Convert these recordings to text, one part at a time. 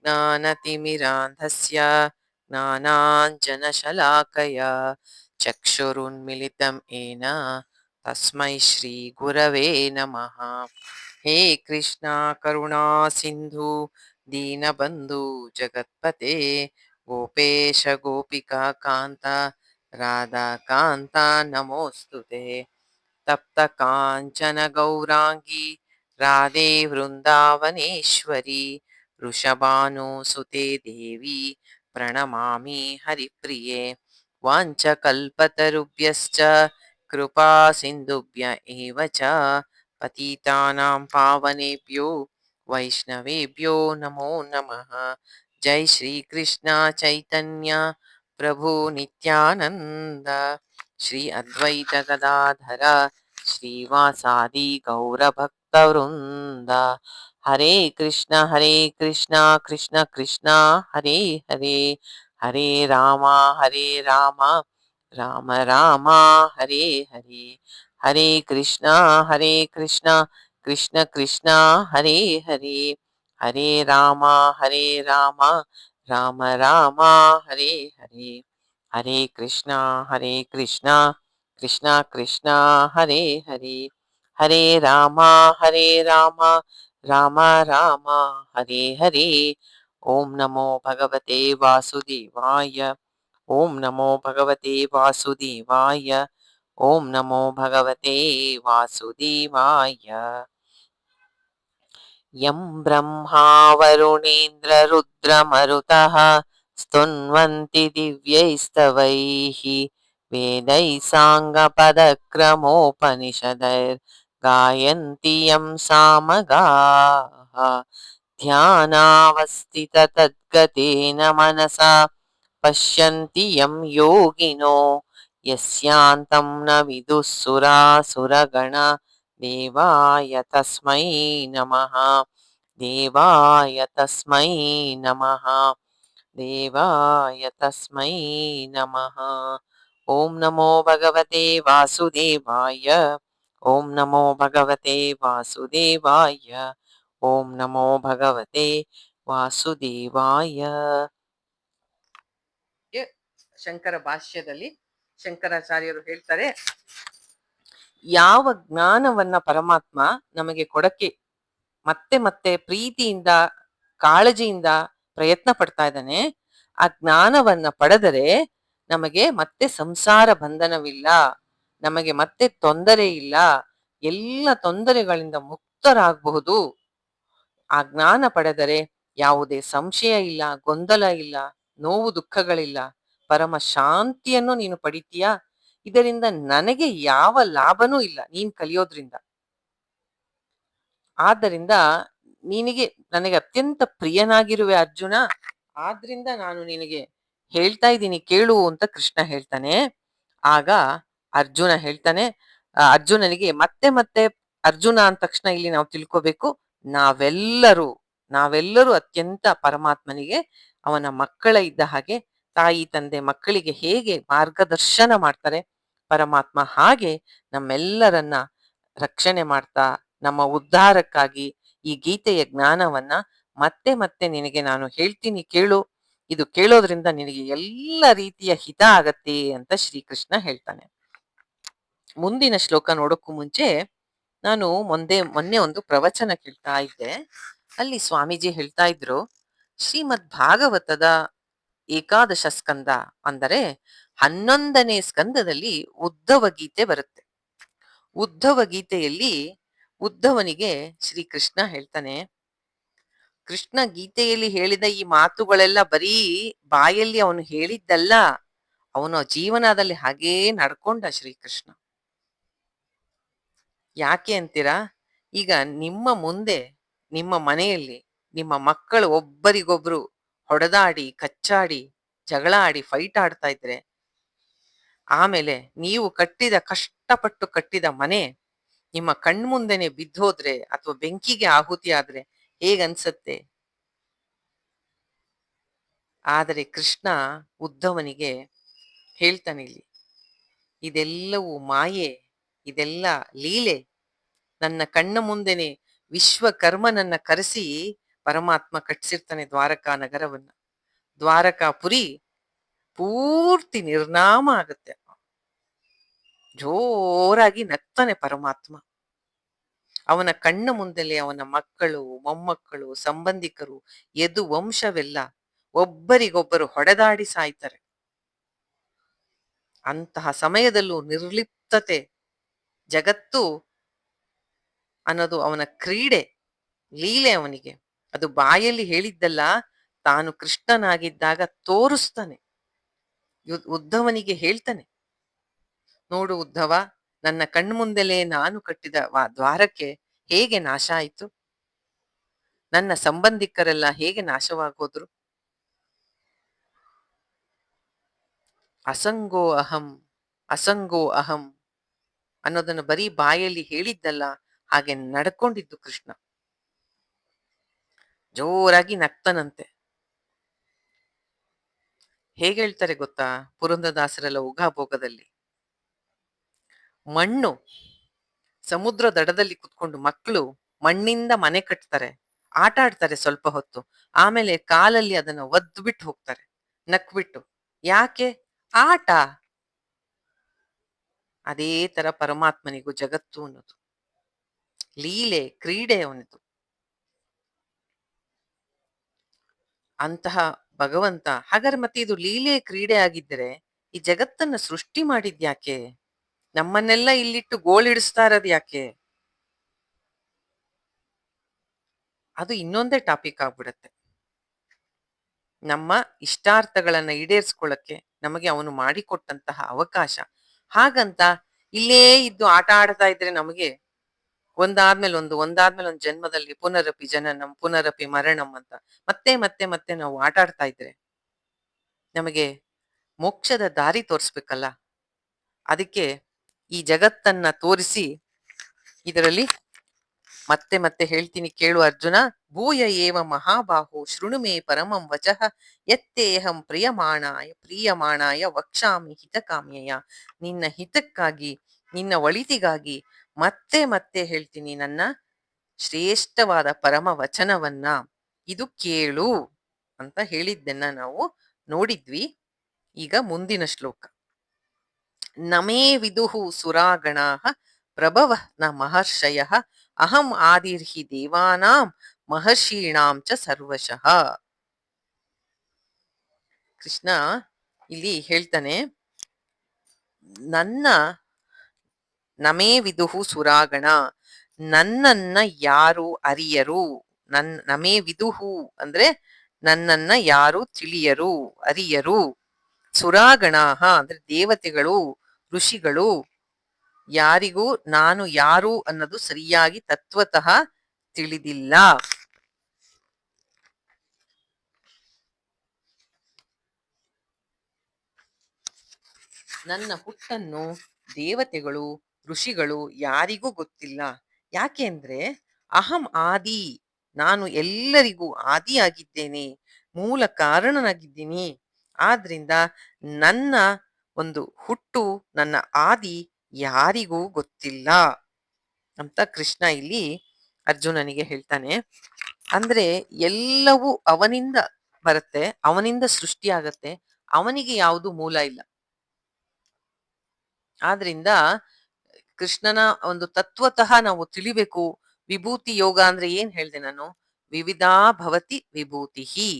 ज्ञानतिमिरान्धस्य ज्ञानाञ्जनशलाकया चक्षुरुन्मिलितं येन तस्मै श्रीगुरवे नमः। हे कृष्णा करुणा सिन्धु दीनबन्धु जगत्पते गोपेश गोपिका कान्त राधाकान्त नमोऽस्तु ते। तप्त काञ्चन गौराङ्गी राधे वृन्दावनेश्वरी वृषभानुसुते देवी प्रणमामि हरिप्रिये। वाञ्छकल्पतरुभ्यश्च कृपा सिन्धुभ्य एव च पतितानां पावनेभ्यो वैष्णवेभ्यो नमो नमः। जय श्री कृष्ण चैतन्य प्रभु नित्यानंद श्री अद्वैत गदाधर श्रीवासादि गौरभक्तवृंद। हरे कृष्ण कृष्ण कृष्ण हरे हरे हरे राम राम राम हरे हरे। हरे कृष्ण कृष्ण कृष्ण हरे हरे हरे राम राम राम हरे हरे। हरे कृष्णा कृष्णा कृष्णा हरे हरे हरे राम राम राम हरे हरे। ओम नमो भगवते वासुदेवाय ओम नमो भगवते वासुदेवाय ओम नमो भगवते वासुदेवाय। यं ब्रह्मा वरुणेन्द्ररुद्रमरुतः स्तुन्वन्ति दिव्यैस्तवैः वेदैः साङ्गपदक्रमोपनिषदैर्गायन्ति यं सामगाः। ध्यानावस्थिततद्गतेन मनसा पश्यन्ति यं योगिनो यस्यान्तं न विदुः सुरासुरगणा देवाय तस्मै नमः। देवाय तस्मै नमः। देवाय तस्मै नमः। ॐ नमो भगवते वासुदेवाय ॐ नमो भगवते वासुदेवाय ॐ नमो भगवते ವಾಸುದೇವಾಯ. ಶಂಕರ ಭಾಷ್ಯದಲ್ಲಿ ಶಂಕರಾಚಾರ್ಯರು ಹೇಳ್ತಾರೆ, ಯಾವ ಜ್ಞಾನವನ್ನ ಪರಮಾತ್ಮ ನಮಗೆ ಕೊಡಕ್ಕೆ ಮತ್ತೆ ಮತ್ತೆ ಪ್ರೀತಿಯಿಂದ ಕಾಳಜಿಯಿಂದ ಪ್ರಯತ್ನ ಪಡ್ತಾ ಇದ್ದಾನೆ, ಆ ಜ್ಞಾನವನ್ನ ಪಡೆದರೆ ನಮಗೆ ಮತ್ತೆ ಸಂಸಾರ ಬಂಧನವಿಲ್ಲ, ನಮಗೆ ಮತ್ತೆ ತೊಂದರೆ ಇಲ್ಲ, ಎಲ್ಲ ತೊಂದರೆಗಳಿಂದ ಮುಕ್ತರಾಗಬಹುದು. ಆ ಜ್ಞಾನ ಪಡೆದರೆ ಯಾವುದೇ ಸಂಶಯ ಇಲ್ಲ, ಗೊಂದಲ ಇಲ್ಲ, ನೋವು ದುಃಖಗಳಿಲ್ಲ, ಪರಮ ಶಾಂತಿಯನ್ನು ನೀನು ಪಡಿತೀಯ. ಇದರಿಂದ ನನಗೆ ಯಾವ ಲಾಭನೂ ಇಲ್ಲ ನೀನ್ ಕಲಿಯೋದ್ರಿಂದ. ಆದ್ದರಿಂದ ನನಗೆ ಅತ್ಯಂತ ಪ್ರಿಯನಾಗಿರುವೆ ಅರ್ಜುನ, ಆದ್ರಿಂದ ನಾನು ನಿನಗೆ ಹೇಳ್ತಾ ಇದ್ದೀನಿ ಕೇಳು ಅಂತ ಕೃಷ್ಣ ಹೇಳ್ತಾನೆ. ಆಗ ಅರ್ಜುನ ಹೇಳ್ತಾನೆ, ಅರ್ಜುನನಿಗೆ ಮತ್ತೆ ಮತ್ತೆ ಅರ್ಜುನ ಅಂದ ತಕ್ಷಣ ಇಲ್ಲಿ ನಾವು ತಿಳ್ಕೋಬೇಕು, ನಾವೆಲ್ಲರೂ ಅತ್ಯಂತ ಪರಮಾತ್ಮನಿಗೆ ಅವನ ಮಕ್ಕಳ ಇದ್ದ ಹಾಗೆ. ತಾಯಿ ತಂದೆ ಮಕ್ಕಳಿಗೆ ಹೇಗೆ ಮಾರ್ಗದರ್ಶನ ಮಾಡ್ತಾರೆ ಪರಮಾತ್ಮ, ಹಾಗೆ ನಮ್ಮೆಲ್ಲರನ್ನ ರಕ್ಷಣೆ ಮಾಡ್ತಾ ನಮ್ಮ ಉದ್ಧಾರಕ್ಕಾಗಿ ಈ ಗೀತೆಯ ಜ್ಞಾನವನ್ನ ಮತ್ತೆ ಮತ್ತೆ ನಿನಗೆ ನಾನು ಹೇಳ್ತೀನಿ ಕೇಳು, ಇದು ಕೇಳೋದ್ರಿಂದ ನಿನಗೆ ಎಲ್ಲ ರೀತಿಯ ಹಿತ ಆಗತ್ತೆ ಅಂತ ಶ್ರೀಕೃಷ್ಣ ಹೇಳ್ತಾನೆ. ಮುಂದಿನ ಶ್ಲೋಕ ನೋಡೋಕ್ಕೂ ಮುಂಚೆ ನಾನು ಮೊನ್ನೆ ಒಂದು ಪ್ರವಚನ ಕೇಳ್ತಾ ಇದ್ದೆ. ಅಲ್ಲಿ ಸ್ವಾಮೀಜಿ ಹೇಳ್ತಾ ಇದ್ರು, ಶ್ರೀಮದ್ ಭಾಗವತದ ಏಕಾದಶ ಸ್ಕಂದ ಅಂದರೆ 11ನೇ ಸ್ಕಂದದಲ್ಲಿ ಉದ್ಧವ ಗೀತೆ ಬರುತ್ತೆ. ಉದ್ಧವ ಗೀತೆಯಲ್ಲಿ ಉದ್ಧವನಿಗೆ ಶ್ರೀಕೃಷ್ಣ ಹೇಳ್ತಾನೆ, ಕೃಷ್ಣ ಗೀತೆಯಲ್ಲಿ ಹೇಳಿದ ಈ ಮಾತುಗಳೆಲ್ಲ ಬರೀ ಬಾಯಲ್ಲಿ ಅವನು ಹೇಳಿದ್ದಲ್ಲ, ಅವನ ಜೀವನದಲ್ಲಿ ಹಾಗೇ ನಡ್ಕೊಂಡ ಶ್ರೀಕೃಷ್ಣ. ಯಾಕೆ ಅಂತೀರಾ? ಈಗ ನಿಮ್ಮ ಮುಂದೆ ನಿಮ್ಮ ಮನೆಯಲ್ಲಿ ನಿಮ್ಮ ಮಕ್ಕಳು ಒಬ್ಬರಿಗೊಬ್ರು ಹೊಡೆದಾಡಿ ಕಚ್ಚಾಡಿ ಜಗಳ ಆಡಿ ಫೈಟ್ ಆಡ್ತಾ ಇದ್ರೆ, ಆಮೇಲೆ ನೀವು ಕಷ್ಟಪಟ್ಟು ಕಟ್ಟಿದ ಮನೆ ನಿಮ್ಮ ಕಣ್ಮುಂದೆನೆ ಬಿದ್ದೋದ್ರೆ ಅಥವಾ ಬೆಂಕಿಗೆ ಆಹುತಿ ಆದ್ರೆ ಹೇಗನ್ಸತ್ತೆ? ಆದರೆ ಕೃಷ್ಣ ಉದ್ಧವನಿಗೆ ಹೇಳ್ತಾನೆ, ಇಲ್ಲಿ ಇದೆಲ್ಲವೂ ಮಾಯೆ, ಇದೆಲ್ಲ ಲೀಲೆ. ನನ್ನ ಕಣ್ಣ ಮುಂದೆನೆ ವಿಶ್ವಕರ್ಮನನ್ನ ಕರೆಸಿ ಪರಮಾತ್ಮ ಕಟ್ಸಿರ್ತಾನೆ ದ್ವಾರಕಾ ನಗರವನ್ನ. ದ್ವಾರಕಾಪುರಿ ಪೂರ್ತಿ ನಿರ್ನಾಮ ಆಗುತ್ತೆ. ಜೋರಾಗಿ ನಗ್ತಾನೆ ಪರಮಾತ್ಮ. ಅವನ ಕಣ್ಣ ಮುಂದೆಲೆ ಅವನ ಮಕ್ಕಳು, ಮೊಮ್ಮಕ್ಕಳು, ಸಂಬಂಧಿಕರು, ಯದು ವಂಶವೆಲ್ಲ ಒಬ್ಬರಿಗೊಬ್ಬರು ಹೊಡೆದಾಡಿ ಸಾಯ್ತಾರೆ. ಅಂತಹ ಸಮಯದಲ್ಲೂ ನಿರ್ಲಿಪ್ತತೆ, ಜಗತ್ತು ಅನ್ನೋದು ಅವನ ಕ್ರೀಡೆ, ಲೀಲೆ ಅವನಿಗೆ. ಅದು ಬಾಯಲ್ಲಿ ಹೇಳಿದ್ದಲ್ಲ, ತಾನು ಕೃಷ್ಣನಾಗಿದ್ದಾಗ ತೋರಿಸ್ತಾನೆ. ಉದ್ಧವನಿಗೆ ಹೇಳ್ತಾನೆ, ನೋಡು ಉದ್ಧವ, ನನ್ನ ಕಣ್ಮುಂದೆಲೇ ನಾನು ಕಟ್ಟಿದ ದ್ವಾರಕ್ಕೆ ಹೇಗೆ ನಾಶ ಆಯಿತು, ನನ್ನ ಸಂಬಂಧಿಕರೆಲ್ಲ ಹೇಗೆ ನಾಶವಾಗೋದ್ರು. ಅಸಂಗೋ ಅಹಂ, ಅಸಂಗೋ ಅಹಂ ಅನ್ನೋದನ್ನು ಬರೀ ಬಾಯಲ್ಲಿ ಹೇಳಿದ್ದಲ್ಲ, ಹಾಗೆ ನಡ್ಕೊಂಡಿದ್ದು ಕೃಷ್ಣ. ಜೋರಾಗಿ ನಗ್ತನಂತೆ. ಹೇಗೆ ಹೇಳ್ತಾರೆ ಗೊತ್ತಾ ಪುರಂದರದಾಸರೆಲ್ಲ ಉಗಾಭೋಗದಲ್ಲಿ? ಮಣ್ಣು, ಸಮುದ್ರ ದಡದಲ್ಲಿ ಕುತ್ಕೊಂಡು ಮಕ್ಕಳು ಮಣ್ಣಿಂದ ಮನೆ ಕಟ್ತಾರೆ, ಆಟ ಆಡ್ತಾರೆ ಸ್ವಲ್ಪ ಹೊತ್ತು, ಆಮೇಲೆ ಕಾಲಲ್ಲಿ ಅದನ್ನ ಒದ್ದು ಬಿಟ್ಟು ಹೋಗ್ತಾರೆ ನಕ್ಬಿಟ್ಟು. ಯಾಕೆ? ಆಟ. ಅದೇ ತರ ಪರಮಾತ್ಮನಿಗೂ ಜಗತ್ತು ಅನ್ನೋದು ಲೀಲೆ, ಕ್ರೀಡೆ ಅವನದು. ಅಂತಹ ಭಗವಂತ ಹಾಗಾದ್ರೆ ಮತ್ತೆ ಇದು ಲೀಲೆ ಕ್ರೀಡೆ ಆಗಿದ್ದರೆ ಈ ಜಗತ್ತನ್ನ ಸೃಷ್ಟಿ ಮಾಡಿದ್ಯಾಕೆ? ನಮ್ಮನ್ನೆಲ್ಲ ಇಲ್ಲಿಟ್ಟು ಗೋಳಿಡಿಸ್ತಾ ಇರೋದು ಯಾಕೆ? ಅದು ಇನ್ನೊಂದೇ ಟಾಪಿಕ್ ಆಗ್ಬಿಡತ್ತೆ. ನಮ್ಮ ಇಷ್ಟಾರ್ಥಗಳನ್ನ ಈಡೇರಿಸ್ಕೊಳ್ಳಕ್ಕೆ ನಮಗೆ ಅವನು ಮಾಡಿಕೊಟ್ಟಂತಹ ಅವಕಾಶ. ಹಾಗಂತ ಇಲ್ಲೇ ಇದ್ದು ಆಟ ಆಡ್ತಾ ಇದ್ರೆ ನಮಗೆ ಒಂದಾದ್ಮೇಲೆ ಒಂದು ಜನ್ಮದಲ್ಲಿ ಪುನರಪಿ ಜನನಂ ಪುನರಪಿ ಮರಣಂ ಅಂತ ಮತ್ತೆ ಮತ್ತೆ ಮತ್ತೆ ನಾವು ಆಟ ಆಡ್ತಾ ಇದ್ರೆ ನಮಗೆ ಮೋಕ್ಷದ ದಾರಿ ತೋರಿಸ್ಬೇಕಲ್ಲ. ಅದಕ್ಕೆ ಈ ಜಗತ್ತನ್ನ ತೋರಿಸಿ, ಇದರಲ್ಲಿ ಮತ್ತೆ ಮತ್ತೆ ಹೇಳ್ತೀನಿ ಕೇಳು ಅರ್ಜುನ. ಭೂಯ ಏವ ಮಹಾಬಾಹೋ ಶೃಣು ಮೇ ಪರಮಂ ವಚಃ ಯತ್ತೇಹಂ ಪ್ರೀಯಮಾಣಾಯ ವಕ್ಷಾಮಿ ಹಿತಕಾಮ್ಯಯ. ನಿನ್ನ ಹಿತಕ್ಕಾಗಿ, ನಿನ್ನ ಒಳಿತಿಗಾಗಿ ಮತ್ತೆ ಮತ್ತೆ ಹೇಳ್ತೀನಿ ನನ್ನ ಶ್ರೇಷ್ಠವಾದ ಪರಮ ವಚನವನ್ನ, ಇದು ಕೇಳು ಅಂತ ಹೇಳಿದ್ದನ್ನ ನಾವು ನೋಡಿದ್ವಿ. ಈಗ ಮುಂದಿನ ಶ್ಲೋಕ. ನಮೇ ವಿದುಹು ಸುರಾಗಣಾಃ ಪ್ರಭವಃ ನ ಮಹರ್ಷಯಃ ಅಹಂ ಆದಿರ್ಹಿ ದೇವಾನಾಂ ಮಹರ್ಷೀಣಾಂ ಚ ಸರ್ವಶಃ. ಕೃಷ್ಣ ಇಲ್ಲಿ ಹೇಳ್ತಾನೆ, ನನ್ನ ನಮೇ ವಿದುಹು ಸುರಾಗಣ, ನನ್ನನ್ನ ಯಾರು ಅರಿಯರು. ನಮೇ ವಿದುಹು ಅಂದ್ರೆ ನನ್ನನ್ನ ಯಾರು ತಿಳಿಯರು, ಅರಿಯರು. ಸುರಾಗಣಾಹ ಅಂದ್ರೆ ದೇವತೆಗಳು, ಋಷಿಗಳು, ಯಾರಿಗೂ ನಾನು ಯಾರು ಅನ್ನೋದು ಸರಿಯಾಗಿ ತತ್ವತಃ ತಿಳಿದಿಲ್ಲ. ನನ್ನ ಹುಟ್ಟನ್ನು ದೇವತೆಗಳು, ಋಷಿಗಳು ಯಾರಿಗೂ ಗೊತ್ತಿಲ್ಲ. ಯಾಕೆ ಅಂದ್ರೆ ಅಹಂ ಆದಿ, ನಾನು ಎಲ್ಲರಿಗೂ ಆದಿಯಾಗಿದ್ದೇನೆ, ಮೂಲ ಕಾರಣನಾಗಿದ್ದೀನಿ. ಆದ್ರಿಂದ ನನ್ನ ಒಂದು ಹುಟ್ಟು, ನನ್ನ ಆದಿ ಯಾರಿಗೂ ಗೊತ್ತಿಲ್ಲ ಅಂತ ಕೃಷ್ಣ ಇಲ್ಲಿ ಅರ್ಜುನನಿಗೆ ಹೇಳ್ತಾನೆ. ಅಂದ್ರೆ ಎಲ್ಲವೂ ಅವನಿಂದ ಬರುತ್ತೆ, ಅವನಿಂದ ಸೃಷ್ಟಿಯಾಗತ್ತೆ, ಅವನಿಗೆ ಯಾವುದು ಮೂಲ ಇಲ್ಲ. ಆದ್ರಿಂದ ಕೃಷ್ಣನ ಒಂದು ತತ್ವತಃ ನಾವು ತಿಳಿಬೇಕು. ವಿಭೂತಿ ಯೋಗ ಅಂದ್ರೆ ಏನ್ ಹೇಳ್ದೆ ನಾನು? ವಿವಿಧಾ ಭವತಿ ವಿಭೂತಿಹಿ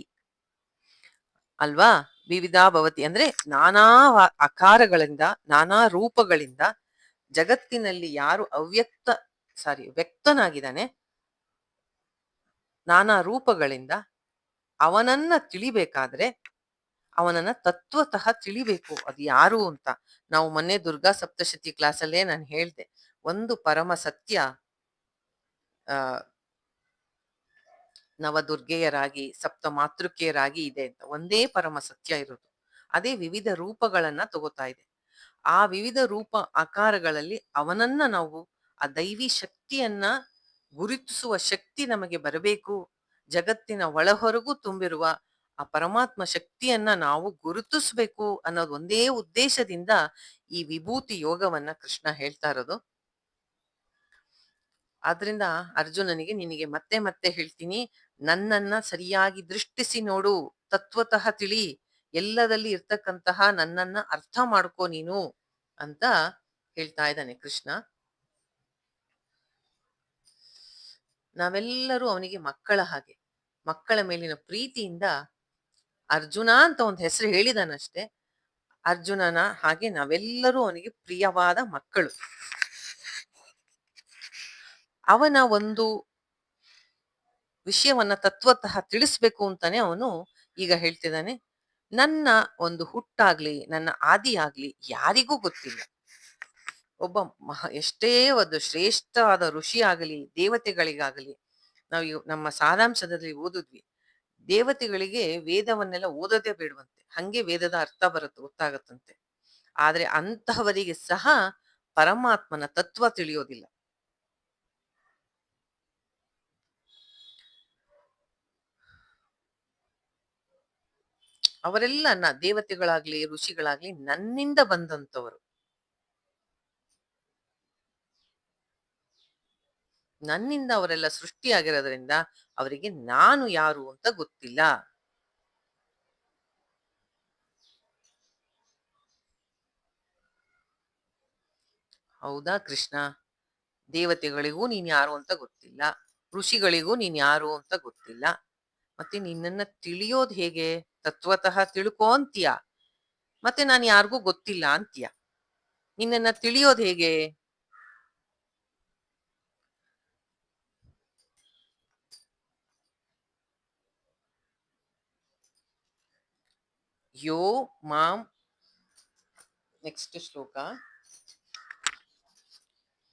ಅಲ್ವಾ? ವಿವಿಧಾ ಭವತಿ ಅಂದ್ರೆ ನಾನಾ ಆಕಾರಗಳಿಂದ, ನಾನಾ ರೂಪಗಳಿಂದ ಜಗತ್ತಿನಲ್ಲಿ ಯಾರು ವ್ಯಕ್ತನಾಗಿದ್ದಾನೆ, ನಾನಾ ರೂಪಗಳಿಂದ ಅವನನ್ನ ತಿಳಿಬೇಕಾದ್ರೆ ಅವನನ್ನ ತತ್ವತಃ ತಿಳಿಬೇಕು. ಅದು ಯಾರು ಅಂತ ನಾವು ಮೊನ್ನೆ ದುರ್ಗಾ ಸಪ್ತಶತಿ ಕ್ಲಾಸಲ್ಲೇ ನಾನು ಹೇಳ್ದೆ. ಒಂದು ಪರಮ ಸತ್ಯ ಆ ನವದುರ್ಗೆಯರಾಗಿ ಸಪ್ತ ಮಾತೃಕೆಯರಾಗಿ ಇದೆ ಅಂತ ಒಂದೇ ಪರಮ ಸತ್ಯ ಇರೋದು. ಅದೇ ವಿವಿಧ ರೂಪಗಳನ್ನ ತಗೋತಾ ಇದೆ. ಆ ವಿವಿಧ ರೂಪ ಆಕಾರಗಳಲ್ಲಿ ಅವನನ್ನ ನಾವು ಆ ದೈವಿ ಶಕ್ತಿಯನ್ನ ಗುರುತಿಸುವ ಶಕ್ತಿ ನಮಗೆ ಬರಬೇಕು. ಜಗತ್ತಿನ ಒಳಹೊರಗೂ ತುಂಬಿರುವ ಆ ಪರಮಾತ್ಮ ಶಕ್ತಿಯನ್ನ ನಾವು ಗುರುತಿಸ್ಬೇಕು ಅನ್ನೋದು ಒಂದೇ ಉದ್ದೇಶದಿಂದ ಈ ವಿಭೂತಿ ಯೋಗವನ್ನ ಕೃಷ್ಣ ಹೇಳ್ತಾ ಇರೋದು. ಆದ್ರಿಂದ ಅರ್ಜುನನಿಗೆ ನಿನಗೆ ಮತ್ತೆ ಮತ್ತೆ ಹೇಳ್ತೀನಿ, ನನ್ನನ್ನ ಸರಿಯಾಗಿ ದೃಷ್ಟಿಸಿ ನೋಡು, ತತ್ವತಃ ತಿಳಿ, ಎಲ್ಲದಲ್ಲಿ ಇರ್ತಕ್ಕಂತಹ ನನ್ನನ್ನ ಅರ್ಥ ಮಾಡ್ಕೋ ನೀನು ಅಂತ ಹೇಳ್ತಾ ಇದ್ದಾನೆ ಕೃಷ್ಣ. ನಾವೆಲ್ಲರೂ ಅವನಿಗೆ ಮಕ್ಕಳ ಹಾಗೆ. ಮಕ್ಕಳ ಮೇಲಿನ ಪ್ರೀತಿಯಿಂದ ಅರ್ಜುನ ಅಂತ ಒಂದು ಹೆಸರು ಹೇಳಿದಾನಷ್ಟೇ. ಅರ್ಜುನನ ಹಾಗೆ ನಾವೆಲ್ಲರೂ ಅವನಿಗೆ ಪ್ರಿಯವಾದ ಮಕ್ಕಳು. ಅವನ ಒಂದು ವಿಷಯವನ್ನ ತತ್ವತಃ ತಿಳಿಸ್ಬೇಕು ಅಂತಾನೆ ಅವನು ಈಗ ಹೇಳ್ತಿದ್ದಾನೆ. ನನ್ನ ಒಂದು ಹುಟ್ಟಾಗ್ಲಿ, ನನ್ನ ಆದಿ ಆಗ್ಲಿ ಯಾರಿಗೂ ಗೊತ್ತಿಲ್ಲ. ಒಬ್ಬ ಎಷ್ಟೇ ಒಂದು ಶ್ರೇಷ್ಠವಾದ ಋಷಿ ಆಗಲಿ, ದೇವತೆಗಳಿಗಾಗಲಿ, ನಾವು ನಮ್ಮ ಸಾರಾಂಶದಲ್ಲಿ ಓದಿದ್ವಿ, ದೇವತೆಗಳಿಗೆ ವೇದವನ್ನೆಲ್ಲ ಓದೋದೇ ಬೇಡವಂತೆ, ಹಂಗೆ ವೇದದ ಅರ್ಥ ಗೊತ್ತಾಗತ್ತಂತೆ. ಆದ್ರೆ ಅಂತಹವರಿಗೆ ಸಹ ಪರಮಾತ್ಮನ ತತ್ವ ತಿಳಿಯೋದಿಲ್ಲ. ಅವರೆಲ್ಲ ದೇವತೆಗಳಾಗ್ಲಿ ಋಷಿಗಳಾಗ್ಲಿ ನನ್ನಿಂದ ಬಂದಂತವರು. ನನ್ನಿಂದ ಅವರೆಲ್ಲ ಸೃಷ್ಟಿಯಾಗಿರೋದ್ರಿಂದ ಅವರಿಗೆ ನಾನು ಯಾರು ಅಂತ ಗೊತ್ತಿಲ್ಲ. ಹೌದಾ ಕೃಷ್ಣ? ದೇವತೆಗಳಿಗೂ ನೀನ್ ಯಾರು ಅಂತ ಗೊತ್ತಿಲ್ಲ, ಋಷಿಗಳಿಗೂ ನೀನ್ ಯಾರು ಅಂತ ಗೊತ್ತಿಲ್ಲ. ಮತ್ತೆ ನಿನ್ನನ್ನ ತಿಳಿಯೋದ್ ಹೇಗೆ? ತತ್ವತಃ ತಿಳ್ಕೋ ಅಂತೀಯ, ಮತ್ತೆ ನಾನು ಯಾರಿಗೂ ಗೊತ್ತಿಲ್ಲ ಅಂತೀಯ. ನಿನ್ನನ್ನ ತಿಳಿಯೋದ್ ಹೇಗೆ? ಯೋ ಮಾಂ, ನೆಕ್ಸ್ಟ್ ಶ್ಲೋಕ,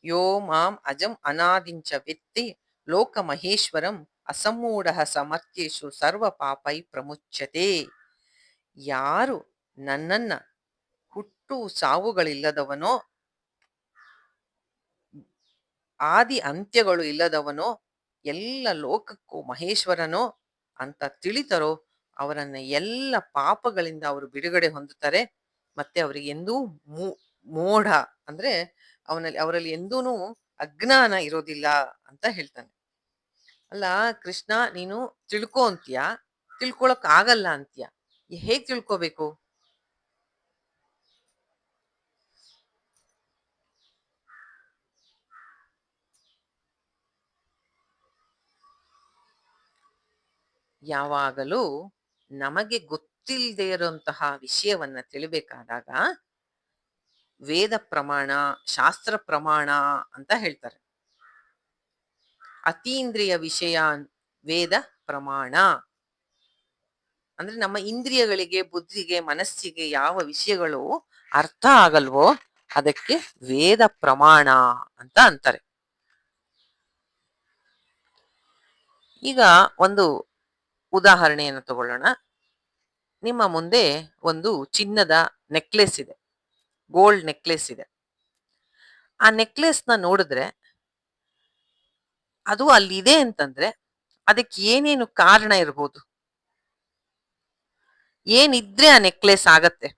ಯೋ ಮಾಂ ಅಜಂ ಅನಾದಿಂಚ ವೆತ್ತಿ ಲೋಕ ಮಹೇಶ್ವರಂ ಅಸಮ್ಮೂಢ ಸಮರ್ಥ್ಯೇಶು ಸರ್ವ ಪಾಪೈ ಪ್ರಮುಚ್ಯತೆ. ಯಾರು ನನ್ನನ್ನ ಹುಟ್ಟು ಸಾವುಗಳಿಲ್ಲದವನೋ, ಆದಿ ಅಂತ್ಯಗಳು ಇಲ್ಲದವನೋ, ಎಲ್ಲ ಲೋಕಕ್ಕೂ ಮಹೇಶ್ವರನೋ ಅಂತ ತಿಳಿತರೋ ಅವರನ್ನ ಎಲ್ಲ ಪಾಪಗಳಿಂದ ಅವರು ಬಿಡುಗಡೆ ಹೊಂದುತ್ತಾರೆ. ಮತ್ತೆ ಅವರಿಗೆ ಎಂದೂ ಮೋಢ ಅಂದ್ರೆ ಅವರಲ್ಲಿ ಎಂದೂನು ಅಜ್ಞಾನ ಇರೋದಿಲ್ಲ ಅಂತ ಹೇಳ್ತಾನೆ. ಅಲ್ಲ ಕೃಷ್ಣ, ನೀನು ತಿಳ್ಕೊ ಅಂತೀಯ, ತಿಳ್ಕೊಳಕ್ ಆಗಲ್ಲ ಅಂತೀಯ, ಹೇಗ್ ತಿಳ್ಕೊಬೇಕು? ಯಾವಾಗಲೂ ನಮಗೆ ಗೊತ್ತಿಲ್ಲದೆ ಇರುವಂತಹ ವಿಷಯವನ್ನ ತಿಳಿಬೇಕಾದಾಗ ವೇದ ಪ್ರಮಾಣ, ಶಾಸ್ತ್ರ ಪ್ರಮಾಣ ಅಂತ ಹೇಳ್ತಾರೆ. ಅತೀಂದ್ರಿಯ ವಿಷಯ ವೇದ ಪ್ರಮಾಣ ಅಂದ್ರೆ ನಮ್ಮ ಇಂದ್ರಿಯಗಳಿಗೆ, ಬುದ್ಧಿಗೆ, ಮನಸ್ಸಿಗೆ ಯಾವ ವಿಷಯಗಳು ಅರ್ಥ ಆಗಲ್ವೋ ಅದಕ್ಕೆ ವೇದ ಪ್ರಮಾಣ ಅಂತ ಅಂತಾರೆ. ಈಗ ಒಂದು ಉದಾಹರಣೆಯನ್ನು ತಗೊಳ್ಳೋಣ. ನಿಮ್ಮ ಮುಂದೆ ಒಂದು ಚಿನ್ನದ ನೆಕ್ಲೆಸ್ ಇದೆ, ಗೋಲ್ಡ್ ನೆಕ್ಲೆಸ್ ಇದೆ. ಆ ನೆಕ್ಲೆಸ್ನ ನೋಡಿದ್ರೆ ಅದು ಅಲ್ಲಿದೆ ಅಂತಂದ್ರೆ ಅದಕ್ಕೆ ಏನೇನು ಕಾರಣ ಇರ್ಬೋದು? ಏನಿದ್ರೆ ಆ ನೆಕ್ಲೆಸ್ ಆಗತ್ತೆ?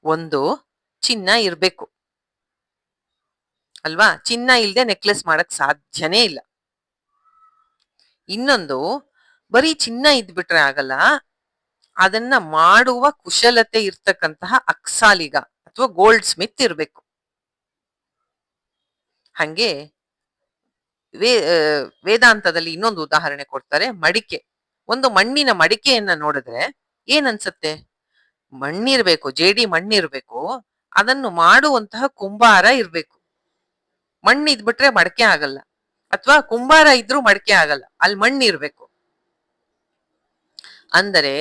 ಒಂದು, ಚಿನ್ನ ಇರ್ಬೇಕು ಅಲ್ವಾ? ಚಿನ್ನ ಇಲ್ದೆ ನೆಕ್ಲೆಸ್ ಮಾಡಕ್ ಸಾಧ್ಯನೇ ಇಲ್ಲ. ಇನ್ನೊಂದು, ಬರೀ ಚಿನ್ನ ಇದ್ಬಿಟ್ರೆ ಆಗಲ್ಲ, ಅದನ್ನ ಮಾಡುವ ಕುಶಲತೆ ಇರ್ತಕ್ಕಂತಹ ಅಕ್ಸಾಲಿಗ ಅಥವಾ ಗೋಲ್ಡ್ ಸ್ಮಿತ್ ಇರ್ಬೇಕು. ಹಂಗೆ ವೇದಾಂತದಲ್ಲಿ ಇನ್ನೊಂದು ಉದಾಹರಣೆ ಕೊಡ್ತಾರೆ, ಮಡಿಕೆ. ಒಂದು ಮಣ್ಣಿನ ಮಡಿಕೆಯನ್ನ ನೋಡಿದ್ರೆ ಏನ್ ಅನ್ಸತ್ತೆ? ಮಣ್ಣಿರ್ಬೇಕು, ಜೇಡಿ ಮಣ್ಣಿರ್ಬೇಕು, ಅದನ್ನು ಮಾಡುವಂತಹ ಕುಂಬಾರ ಇರ್ಬೇಕು. ಮಣ್ಣು ಇದ್ಬಿಟ್ರೆ ಮಡಕೆ ಆಗಲ್ಲ, ಅಥವಾ ಕುಂಬಾರ ಇದ್ರೂ ಮಡಕೆ ಆಗಲ್ಲ, ಅಲ್ಲಿ ಮಣ್ಣಿರ್ಬೇಕು. ಅಂದರೆ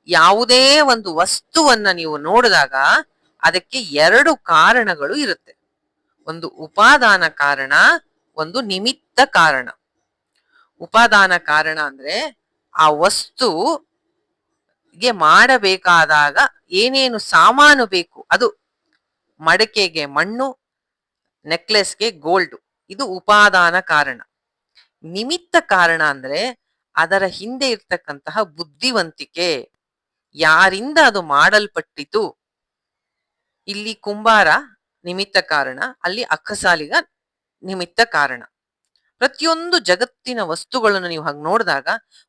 ಯಾವುದೇ ಒಂದು ವಸ್ತುವನ್ನ ನೀವು ನೋಡಿದಾಗ ಅದಕ್ಕೆ ಎರಡು ಕಾರಣಗಳು ಇರುತ್ತೆ. ಒಂದು ಉಪಾದಾನ ಕಾರಣ, ಒಂದು ನಿಮಿತ್ತ ಕಾರಣ. ಉಪಾದಾನ ಕಾರಣ ಅಂದ್ರೆ ಆ ವಸ್ತುಗೆ ಮಾಡಬೇಕಾದಾಗ ಏನೇನು ಸಾಮಾನು ಬೇಕು, ಅದು ಮಡಕೆಗೆ ಮಣ್ಣು, ನೆಕ್ಲೆಸ್ಗೆ ಗೋಲ್ಡ್, ಇದು ಉಪಾದಾನ ಕಾರಣ. ನಿಮಿತ್ತ ಕಾರಣ ಅಂದ್ರೆ ಅದರ ಹಿಂದೆ ಇರ್ತಕ್ಕಂತಹ ಬುದ್ಧಿವಂತಿಕೆ, ಯಾರಿಂದ ಅದು ಮಾಡಲ್ಪಟ್ಟಿತು. ಇಲ್ಲಿ ಕುಂಬಾರ ನಿಮಿತ್ತ ಕಾರಣ, ಅಲ್ಲಿ ಅಕ್ಕಸಾಲಿಗ ನಿಮಿತ್ತ ಕಾರಣ. ಪ್ರತಿಯೊಂದು ಜಗತ್ತಿನ ವಸ್ತುಗಳನ್ನು ನೀವು ಹಾಗೆ ನೋಡಿದಾಗ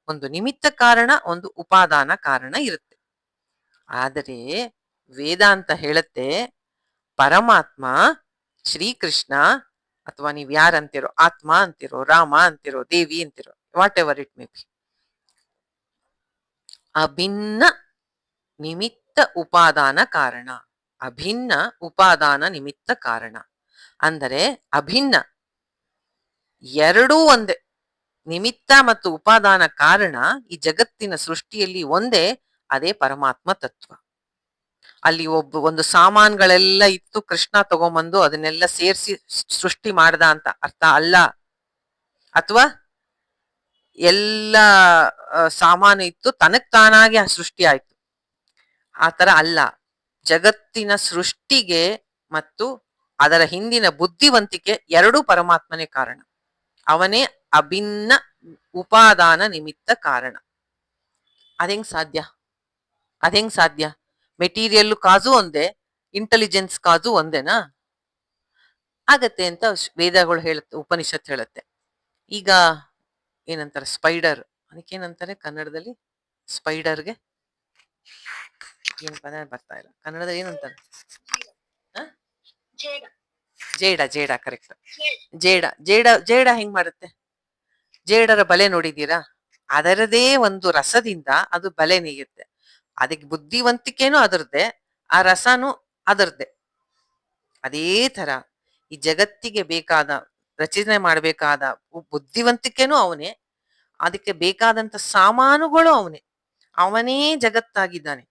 ಒಂದು ನಿಮಿತ್ತ ಕಾರಣ, ಒಂದು ಉಪಾದಾನ ಕಾರಣ ಇರುತ್ತೆ. ಆದರೆ ವೇದಾಂತ ಹೇಳುತ್ತೆ ಪರಮಾತ್ಮ, ಶ್ರೀಕೃಷ್ಣ, ಅಥವಾ ನೀವ್ ಯಾರಂತಿರೋ, ಆತ್ಮ ಅಂತಿರೋ, ರಾಮ ಅಂತಿರೋ, ದೇವಿ ಅಂತಿರೋ, whatever it may be, ಅಭಿನ್ನ ನಿಮಿತ್ತ ಉಪಾದಾನ ಕಾರಣ. ಅಭಿನ್ನ ಉಪಾದಾನ ನಿಮಿತ್ತ ಕಾರಣ ಅಂದರೆ ಅಭಿನ್ನ, ಎರಡೂ ಒಂದೇ. ನಿಮಿತ್ತ ಮತ್ತು ಉಪಾದಾನ ಕಾರಣ ಈ ಜಗತ್ತಿನ ಸೃಷ್ಟಿಯಲ್ಲಿ ಒಂದೇ, ಅದೇ ಪರಮಾತ್ಮ ತತ್ವ. ಅಲ್ಲಿ ಒಂದು ಸಾಮಾನ್ಗಳೆಲ್ಲ ಇತ್ತು, ಕೃಷ್ಣ ತಗೊಂಬಂದು ಅದನ್ನೆಲ್ಲ ಸೇರಿಸಿ ಸೃಷ್ಟಿ ಮಾಡ್ದ ಅಂತ ಅರ್ಥ ಅಲ್ಲ. ಅಥವಾ ಎಲ್ಲ ಸಾಮಾನು ಇತ್ತು, ತನಕ್ ತಾನಾಗಿ ಆ ಸೃಷ್ಟಿ ಆಯ್ತು, ಆ ತರ ಅಲ್ಲ. ಜಗತ್ತಿನ ಸೃಷ್ಟಿಗೆ ಮತ್ತು ಅದರ ಹಿಂದಿನ ಬುದ್ಧಿವಂತಿಕೆ ಎರಡೂ ಪರಮಾತ್ಮನೇ ಕಾರಣ. ಅವನೇ ಅಭಿನ್ನ ಉಪಾದಾನ ನಿಮಿತ್ತ ಕಾರಣ. ಅದೆಂಗ್ ಸಾಧ್ಯ? ಅದೆಂಗ್ ಸಾಧ್ಯ? ಮೆಟೀರಿಯಲ್ ಕಾಜು ಒಂದೇ, ಇಂಟೆಲಿಜೆನ್ಸ್ ಕಾಜು ಒಂದೇನಾ? ಆಗತ್ತೆ ಅಂತ ವೇದಗಳು ಹೇಳುತ್ತೆ, ಉಪನಿಷತ್ ಹೇಳುತ್ತೆ. ಈಗ ಏನಂತಾರೆ, ಸ್ಪೈಡರ್, ಅದಕ್ಕೇನಂತಾರೆ ಕನ್ನಡದಲ್ಲಿ? ಸ್ಪೈಡರ್ಗೆ ಏನ್ ಪದ ಬರ್ತಾ ಇಲ್ಲ ಕನ್ನಡದಲ್ಲಿ, ಏನಂತಾರೆ? ಜೇಡ. ಜೇಡ ಕರೆಕ್ಟ್. ಜೇಡ ಜೇಡ ಜೇಡ ಹೆಂಗ್ ಮಾಡುತ್ತೆ? ಜೇಡರ ಬಲೆ ನೋಡಿದೀರಾ? ಅದರದೇ ಒಂದು ರಸದಿಂದ ಅದು ಬಲೆ ನೀಗುತ್ತೆ. ಅದಕ್ಕೆ ಬುದ್ಧಿವಂತಿಕೆನೂ ಅದರದ್ದೇ, ಆ ರಸನೂ ಅದರದ್ದೇ. ಅದೇ ತರ ಈ ಜಗತ್ತಿಗೆ ಬೇಕಾದ, ರಚನೆ ಮಾಡಬೇಕಾದ ಬುದ್ಧಿವಂತಿಕೆನೂ ಅವನೇ, ಅದಕ್ಕೆ ಬೇಕಾದಂತ ಸಾಮಾನುಗಳು ಅವನೇ. ಅವನೇ ಜಗತ್ತಾಗಿದ್ದಾನೆ,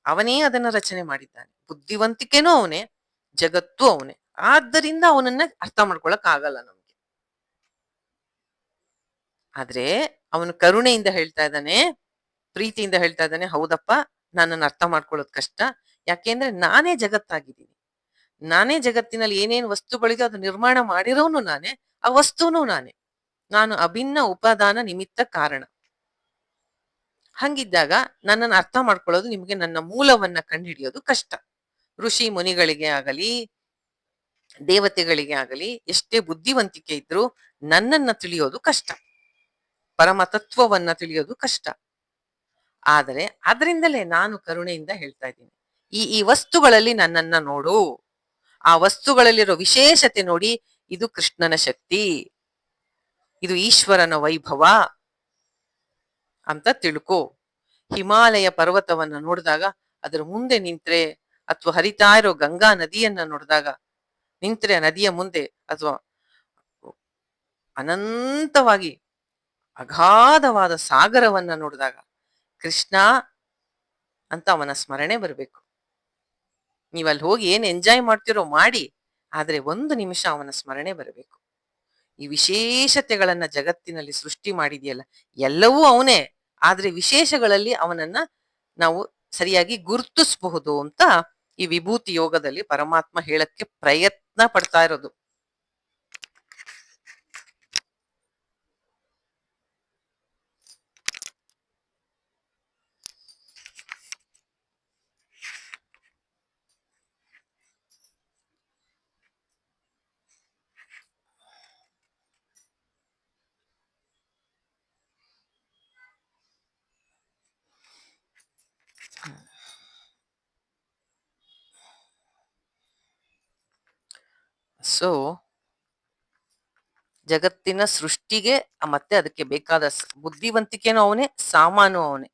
ಅವನೇ ಅದನ್ನ ರಚನೆ ಮಾಡಿದ್ದಾನೆ. ಬುದ್ಧಿವಂತಿಕೆನೂ ಅವನೇ, ಜಗತ್ತು ಅವನೇ. ಆದ್ದರಿಂದ ಅವನನ್ನ ಅರ್ಥ ಮಾಡ್ಕೊಳಕ್ ಆಗಲ್ಲ ನಮ್ಗೆ. ಆದ್ರೆ ಅವನು ಕರುಣೆಯಿಂದ ಹೇಳ್ತಾ ಇದ್ದಾನೆ, ಪ್ರೀತಿಯಿಂದ ಹೇಳ್ತಾ ಇದ್ದಾನೆ, ಹೌದಪ್ಪ ನನ್ನನ್ನು ಅರ್ಥ ಮಾಡ್ಕೊಳ್ಳೋದು ಕಷ್ಟ, ಯಾಕೆಂದ್ರೆ ನಾನೇ ಜಗತ್ತಾಗಿದ್ದೀನಿ. ನಾನೇ ಜಗತ್ತಿನಲ್ಲಿ ಏನೇನು ವಸ್ತುಗಳಿದೆ ಅದು ನಿರ್ಮಾಣ ಮಾಡಿರೋನು ನಾನೇ, ಆ ವಸ್ತುನು ನಾನೇ. ನಾನು ಅಭಿನ್ನ ಉಪಾದಾನ ನಿಮಿತ್ತ ಕಾರಣ. ಹಂಗಿದ್ದಾಗ ನನ್ನನ್ನು ಅರ್ಥ ಮಾಡ್ಕೊಳ್ಳೋದು ನಿಮಗೆ, ನನ್ನ ಮೂಲವನ್ನ ಕಂಡುಹಿಡಿಯೋದು ಕಷ್ಟ. ಋಷಿ ಮುನಿಗಳಿಗೆ ಆಗಲಿ, ದೇವತೆಗಳಿಗೆ ಆಗಲಿ ಎಷ್ಟೇ ಬುದ್ಧಿವಂತಿಕೆ ಇದ್ರೂ ನನ್ನನ್ನ ತಿಳಿಯೋದು ಕಷ್ಟ, ಪರಮ ತತ್ವವನ್ನ ತಿಳಿಯೋದು ಕಷ್ಟ. ಆದರೆ ಅದರಿಂದಲೇ ನಾನು ಕರುಣೆಯಿಂದ ಹೇಳ್ತಾ ಇದ್ದೀನಿ, ಈ ವಸ್ತುಗಳಲ್ಲಿ ನನ್ನನ್ನ ನೋಡು, ಆ ವಸ್ತುಗಳಲ್ಲಿರೋ ವಿಶೇಷತೆ ನೋಡಿ, ಇದು ಕೃಷ್ಣನ ಶಕ್ತಿ, ಇದು ಈಶ್ವರನ ವೈಭವ ಅಂತ ತಿಳ್ಕೊ. ಹಿಮಾಲಯ ಪರ್ವತವನ್ನ ನೋಡಿದಾಗ ಅದರ ಮುಂದೆ ನಿಂತ್ರೆ, ಅಥವಾ ಹರಿತಾ ಇರೋ ಗಂಗಾ ನದಿಯನ್ನ ನೋಡಿದಾಗ ನಿಂತ್ರೆ, ನದಿಯ ಮುಂದೆ ಅಥವಾ ಅನಂತವಾಗಿ ಅಗಾಧವಾದ ಸಾಗರವನ್ನ ನೋಡಿದಾಗ ಕೃಷ್ಣ ಅಂತ ಅವನ ಸ್ಮರಣೆ ಬರಬೇಕು. ನೀವಲ್ಲಿ ಹೋಗಿ ಏನ್ ಎಂಜಾಯ್ ಮಾಡ್ತಿರೋ ಮಾಡಿ, ಆದ್ರೆ ಒಂದು ನಿಮಿಷ ಅವನ ಸ್ಮರಣೆ ಬರಬೇಕು. ಈ ವಿಶೇಷತೆಗಳನ್ನ ಜಗತ್ತಿನಲ್ಲಿ ಸೃಷ್ಟಿ ಮಾಡಿದೆಯಲ್ಲ, ಎಲ್ಲವೂ ಅವನೇ, ಆದ್ರೆ ವಿಶೇಷಗಳಲ್ಲಿ ಅವನನ್ನ ನಾವು ಸರಿಯಾಗಿ ಗುರುತಿಸಬಹುದು ಅಂತ ಈ ವಿಭೂತಿ ಯೋಗದಲ್ಲಿ ಪರಮಾತ್ಮ ಹೇಳಕ್ಕೆ ಪ್ರಯತ್ನ ಪಡ್ತಾ ಇರೋದು. ಸೊ ಜಗತ್ತಿನ ಸೃಷ್ಟಿಗೆ ಮತ್ತೆ ಅದಕ್ಕೆ ಬೇಕಾದ ಬುದ್ಧಿವಂತಿಕೆನೂ ಅವನೇ, ಸಾಮಾನು ಅವನೇ.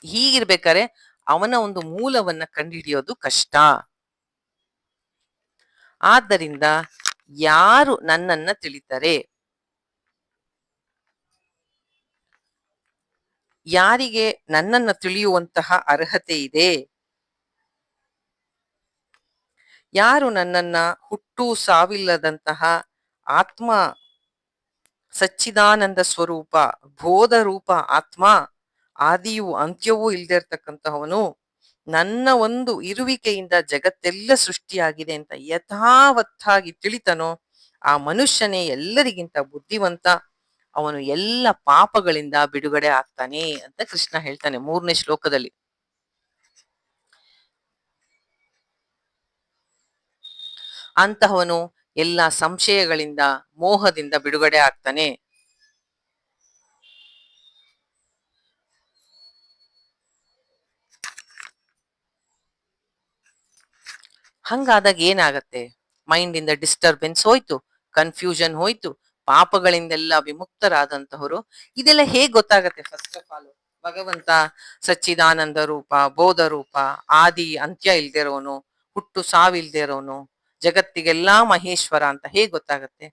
ಹೀಗಿರ್ಬೇಕಾದ್ರೆ ಅವನ ಒಂದು ಮೂಲವನ್ನ ಕಂಡುಹಿಡಿಯೋದು ಕಷ್ಟ. ಆದ್ದರಿಂದ ಯಾರು ನನ್ನನ್ನ ತಿಳಿತಾರೆ, ಯಾರಿಗೆ ನನ್ನನ್ನು ತಿಳಿಯುವಂತಹ ಅರ್ಹತೆ ಇದೆ, ಯಾರು ನನ್ನನ್ನ ಹುಟ್ಟು ಸಾವಿಲ್ಲದಂತಹ ಆತ್ಮ, ಸಚ್ಚಿದಾನಂದ ಸ್ವರೂಪ, ಬೋಧ ರೂಪ ಆತ್ಮ, ಆದಿಯೂ ಅಂತ್ಯವೂ ಇಲ್ದೇ ಇರ್ತಕ್ಕಂತಹವನು, ನನ್ನ ಒಂದು ಇರುವಿಕೆಯಿಂದ ಜಗತ್ತೆಲ್ಲ ಸೃಷ್ಟಿಯಾಗಿದೆ ಅಂತ ಯಥಾವತ್ತಾಗಿ ತಿಳಿತನೋ ಆ ಮನುಷ್ಯನೇ ಎಲ್ಲರಿಗಿಂತ ಬುದ್ಧಿವಂತ, ಅವನು ಎಲ್ಲ ಪಾಪಗಳಿಂದ ಬಿಡುಗಡೆ ಆಗ್ತಾನೆ ಅಂತ ಕೃಷ್ಣ ಹೇಳ್ತಾನೆ 3ನೇ ಶ್ಲೋಕದಲ್ಲಿ. ಅಂತಹವನು ಎಲ್ಲ ಸಂಶಯಗಳಿಂದ, ಮೋಹದಿಂದ ಬಿಡುಗಡೆ ಆಗ್ತಾನೆ. ಹಂಗಾದಾಗ ಏನಾಗತ್ತೆ? ಮೈಂಡಿಂದ ಡಿಸ್ಟರ್ಬೆನ್ಸ್ ಹೋಯ್ತು, ಕನ್ಫ್ಯೂಷನ್ ಹೋಯ್ತು, ಪಾಪಗಳಿಂದೆಲ್ಲ ವಿಮುಕ್ತರಾದಂತಹವರು. ಇದೆಲ್ಲ ಹೇಗ್ ಗೊತ್ತಾಗತ್ತೆ? ಫಸ್ಟ್ ಆಫ್ ಆಲ್ ಭಗವಂತ ಸಚ್ಚಿದಾನಂದ ರೂಪ, ಬೋಧ ರೂಪ, ಆದಿ ಅಂತ್ಯ ಇಲ್ದಿರೋನು, ಹುಟ್ಟು ಸಾವಿಲ್ದಿರೋನು, ಜಗತ್ತಿಗೆಲ್ಲಾ ಮಹೇಶ್ವರ ಅಂತ ಹೇಗ್ ಗೊತ್ತಾಗತ್ತೆ?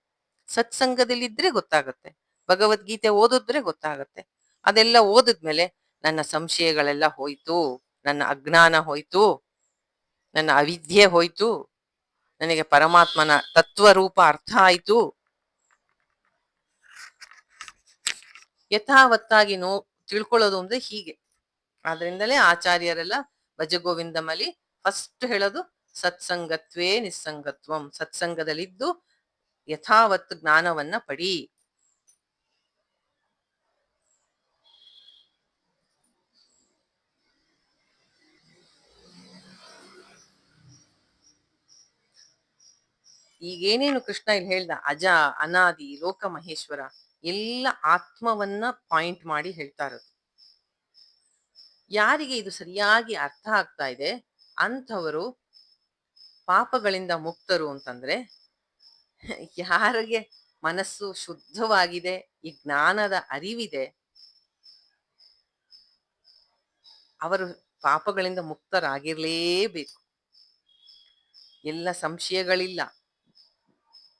ಸತ್ಸಂಗದಲ್ಲಿದ್ರೆ ಗೊತ್ತಾಗತ್ತೆ, ಭಗವದ್ಗೀತೆ ಓದಿದ್ರೆ ಗೊತ್ತಾಗತ್ತೆ. ಅದೆಲ್ಲ ಓದಿದ್ಮೇಲೆ ನನ್ನ ಸಂಶಯಗಳೆಲ್ಲ ಹೋಯ್ತು, ನನ್ನ ಅಜ್ಞಾನ ಹೋಯ್ತು, ನನ್ನ ಅವಿದ್ಯೆ ಹೋಯ್ತು, ನನಗೆ ಪರಮಾತ್ಮನ ತತ್ವರೂಪ ಅರ್ಥ ಆಯ್ತು. ಯಥಾವತ್ತಾಗಿ ತಿಳ್ಕೊಳ್ಳೋದು ಅಂದ್ರೆ ಹೀಗೆ. ಆದ್ರಿಂದಲೇ ಆಚಾರ್ಯರೆಲ್ಲ ಭಜಗೋವಿಂದಮಲ್ಲಿ ಫಸ್ಟ್ ಹೇಳೋದು ಸತ್ಸಂಗತ್ವೇ ನಿಸ್ಸಂಗತ್ವಂ, ಸತ್ಸಂಗದಲ್ಲಿದ್ದು ಯಥಾವತ್ ಜ್ಞಾನವನ್ನ ಪಡಿ. ಈಗೇನೇನು ಕೃಷ್ಣ ಇಲ್ಲಿ ಹೇಳ್ದ, ಅಜ, ಅನಾದಿ, ಲೋಕ ಮಹೇಶ್ವರ, ಎಲ್ಲ ಆತ್ಮವನ್ನ ಪಾಯಿಂಟ್ ಮಾಡಿ ಹೇಳ್ತಾ ಇರೋದು. ಯಾರಿಗೆ ಇದು ಸರಿಯಾಗಿ ಅರ್ಥ ಆಗ್ತಾ ಇದೆ ಅಂಥವರು ಪಾಪಗಳಿಂದ ಮುಕ್ತರು ಅಂತಂದ್ರೆ, ಯಾರಿಗೆ ಮನಸ್ಸು ಶುದ್ಧವಾಗಿದೆ, ಈ ಜ್ಞಾನದ ಅರಿವಿದೆ, ಅವರು ಪಾಪಗಳಿಂದ ಮುಕ್ತರಾಗಿರ್ಲೇಬೇಕು. ಎಲ್ಲ ಸಂಶಯಗಳಿಲ್ಲ,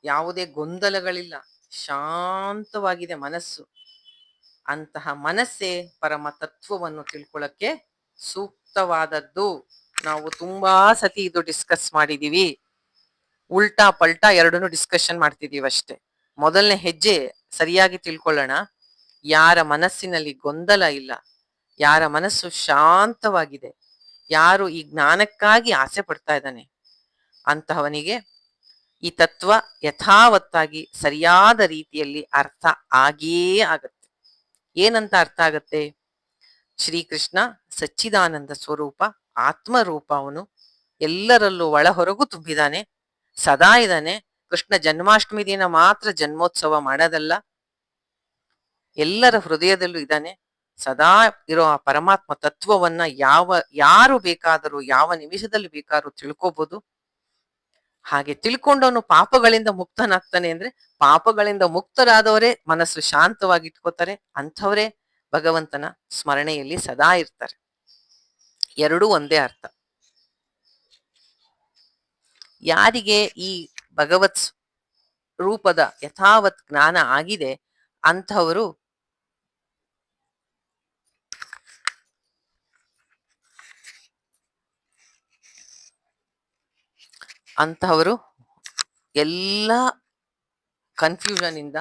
ಯಾವುದೇ ಗೊಂದಲಗಳಿಲ್ಲ, ಶಾಂತವಾಗಿದೆ ಮನಸ್ಸು. ಅಂತಹ ಮನಸ್ಸೇ ಪರಮ ತತ್ವವನ್ನು ತಿಳ್ಕೊಳ್ಳಕ್ಕೆ ಸೂಕ್ತವಾದದ್ದು. ನಾವು ತುಂಬಾ ಸತಿ ಇದು ಡಿಸ್ಕಸ್ ಮಾಡಿದೀವಿ. ಉಲ್ಟಾ ಪಲ್ಟಾ ಎರಡನ್ನೂ ಡಿಸ್ಕಷನ್ ಮಾಡ್ತಿದೀವಿ ಅಷ್ಟೇ. ಮೊದಲನೇ ಹೆಜ್ಜೆ ಸರಿಯಾಗಿ ತಿಳ್ಕೊಳ್ಳೋಣ. ಯಾರ ಮನಸ್ಸಿನಲ್ಲಿ ಗೊಂದಲ ಇಲ್ಲ, ಯಾರ ಮನಸ್ಸು ಶಾಂತವಾಗಿದೆ, ಯಾರು ಈ ಜ್ಞಾನಕ್ಕಾಗಿ ಆಸೆ ಪಡ್ತಾ ಇದ್ದಾನೆ, ಅಂತಹವನಿಗೆ ಈ ತತ್ವ ಯಥಾವತ್ತಾಗಿ ಸರಿಯಾದ ರೀತಿಯಲ್ಲಿ ಅರ್ಥ ಆಗಿಯೇ ಆಗತ್ತೆ. ಏನಂತ ಅರ್ಥ ಆಗತ್ತೆ? ಶ್ರೀಕೃಷ್ಣ ಸಚ್ಚಿದಾನಂದ ಸ್ವರೂಪ, ಆತ್ಮರೂಪ. ಅವನು ಎಲ್ಲರಲ್ಲೂ ಒಳ ಹೊರಗೂ ತುಂಬಿದಾನೆ, ಸದಾ ಇದ್ದಾನೆ. ಕೃಷ್ಣ ಜನ್ಮಾಷ್ಟಮಿ ದಿನ ಮಾತ್ರ ಜನ್ಮೋತ್ಸವ ಮಾಡೋದಲ್ಲ, ಎಲ್ಲರ ಹೃದಯದಲ್ಲೂ ಇದ್ದಾನೆ. ಸದಾ ಇರೋ ಆ ಪರಮಾತ್ಮ ತತ್ವವನ್ನ ಯಾರು ಬೇಕಾದರೂ ಯಾವ ನಿಮಿಷದಲ್ಲಿ ಬೇಕಾದ್ರೂ ತಿಳ್ಕೋಬಹುದು. ಹಾಗೆ ತಿಳ್ಕೊಂಡವನು ಪಾಪಗಳಿಂದ ಮುಕ್ತನಾಗ್ತಾನೆ. ಅಂದ್ರೆ ಪಾಪಗಳಿಂದ ಮುಕ್ತರಾದವರೇ ಮನಸ್ಸು ಶಾಂತವಾಗಿ ಇಟ್ಕೋತಾರೆ, ಅಂಥವರೇ ಭಗವಂತನ ಸ್ಮರಣೆಯಲ್ಲಿ ಸದಾ ಇರ್ತಾರೆ. ಎರಡೂ ಒಂದೇ ಅರ್ಥ. ಯಾರಿಗೆ ಈ ಭಗವತ್ ರೂಪದ ಯಥಾವತ್ ಜ್ಞಾನ ಆಗಿದೆ ಅಂಥವರು ಎಲ್ಲ ಕನ್ಫ್ಯೂಷನ್ ಇಂದ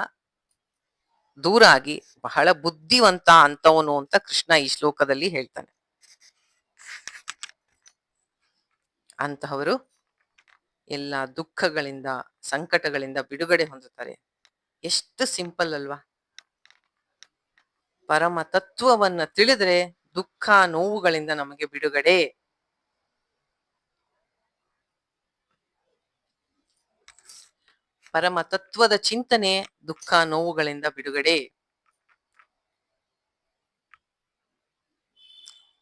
ದೂರ ಆಗಿ ಬಹಳ ಬುದ್ಧಿವಂತ ಅಂತವನು ಅಂತ ಕೃಷ್ಣ ಈ ಶ್ಲೋಕದಲ್ಲಿ ಹೇಳ್ತಾನೆ. ಅಂತಹವರು ಎಲ್ಲ ದುಃಖಗಳಿಂದ, ಸಂಕಟಗಳಿಂದ ಬಿಡುಗಡೆ ಹೊಂದುತ್ತಾರೆ. ಎಷ್ಟು ಸಿಂಪಲ್ ಅಲ್ವಾ? ಪರಮ ತತ್ವವನ್ನ ತಿಳಿದ್ರೆ ದುಃಖ ನೋವುಗಳಿಂದ ನಮಗೆ ಬಿಡುಗಡೆ. ಪರಮ ತತ್ವದ ಚಿಂತನೆ ದುಃಖ ನೋವುಗಳಿಂದ ಬಿಡುಗಡೆ.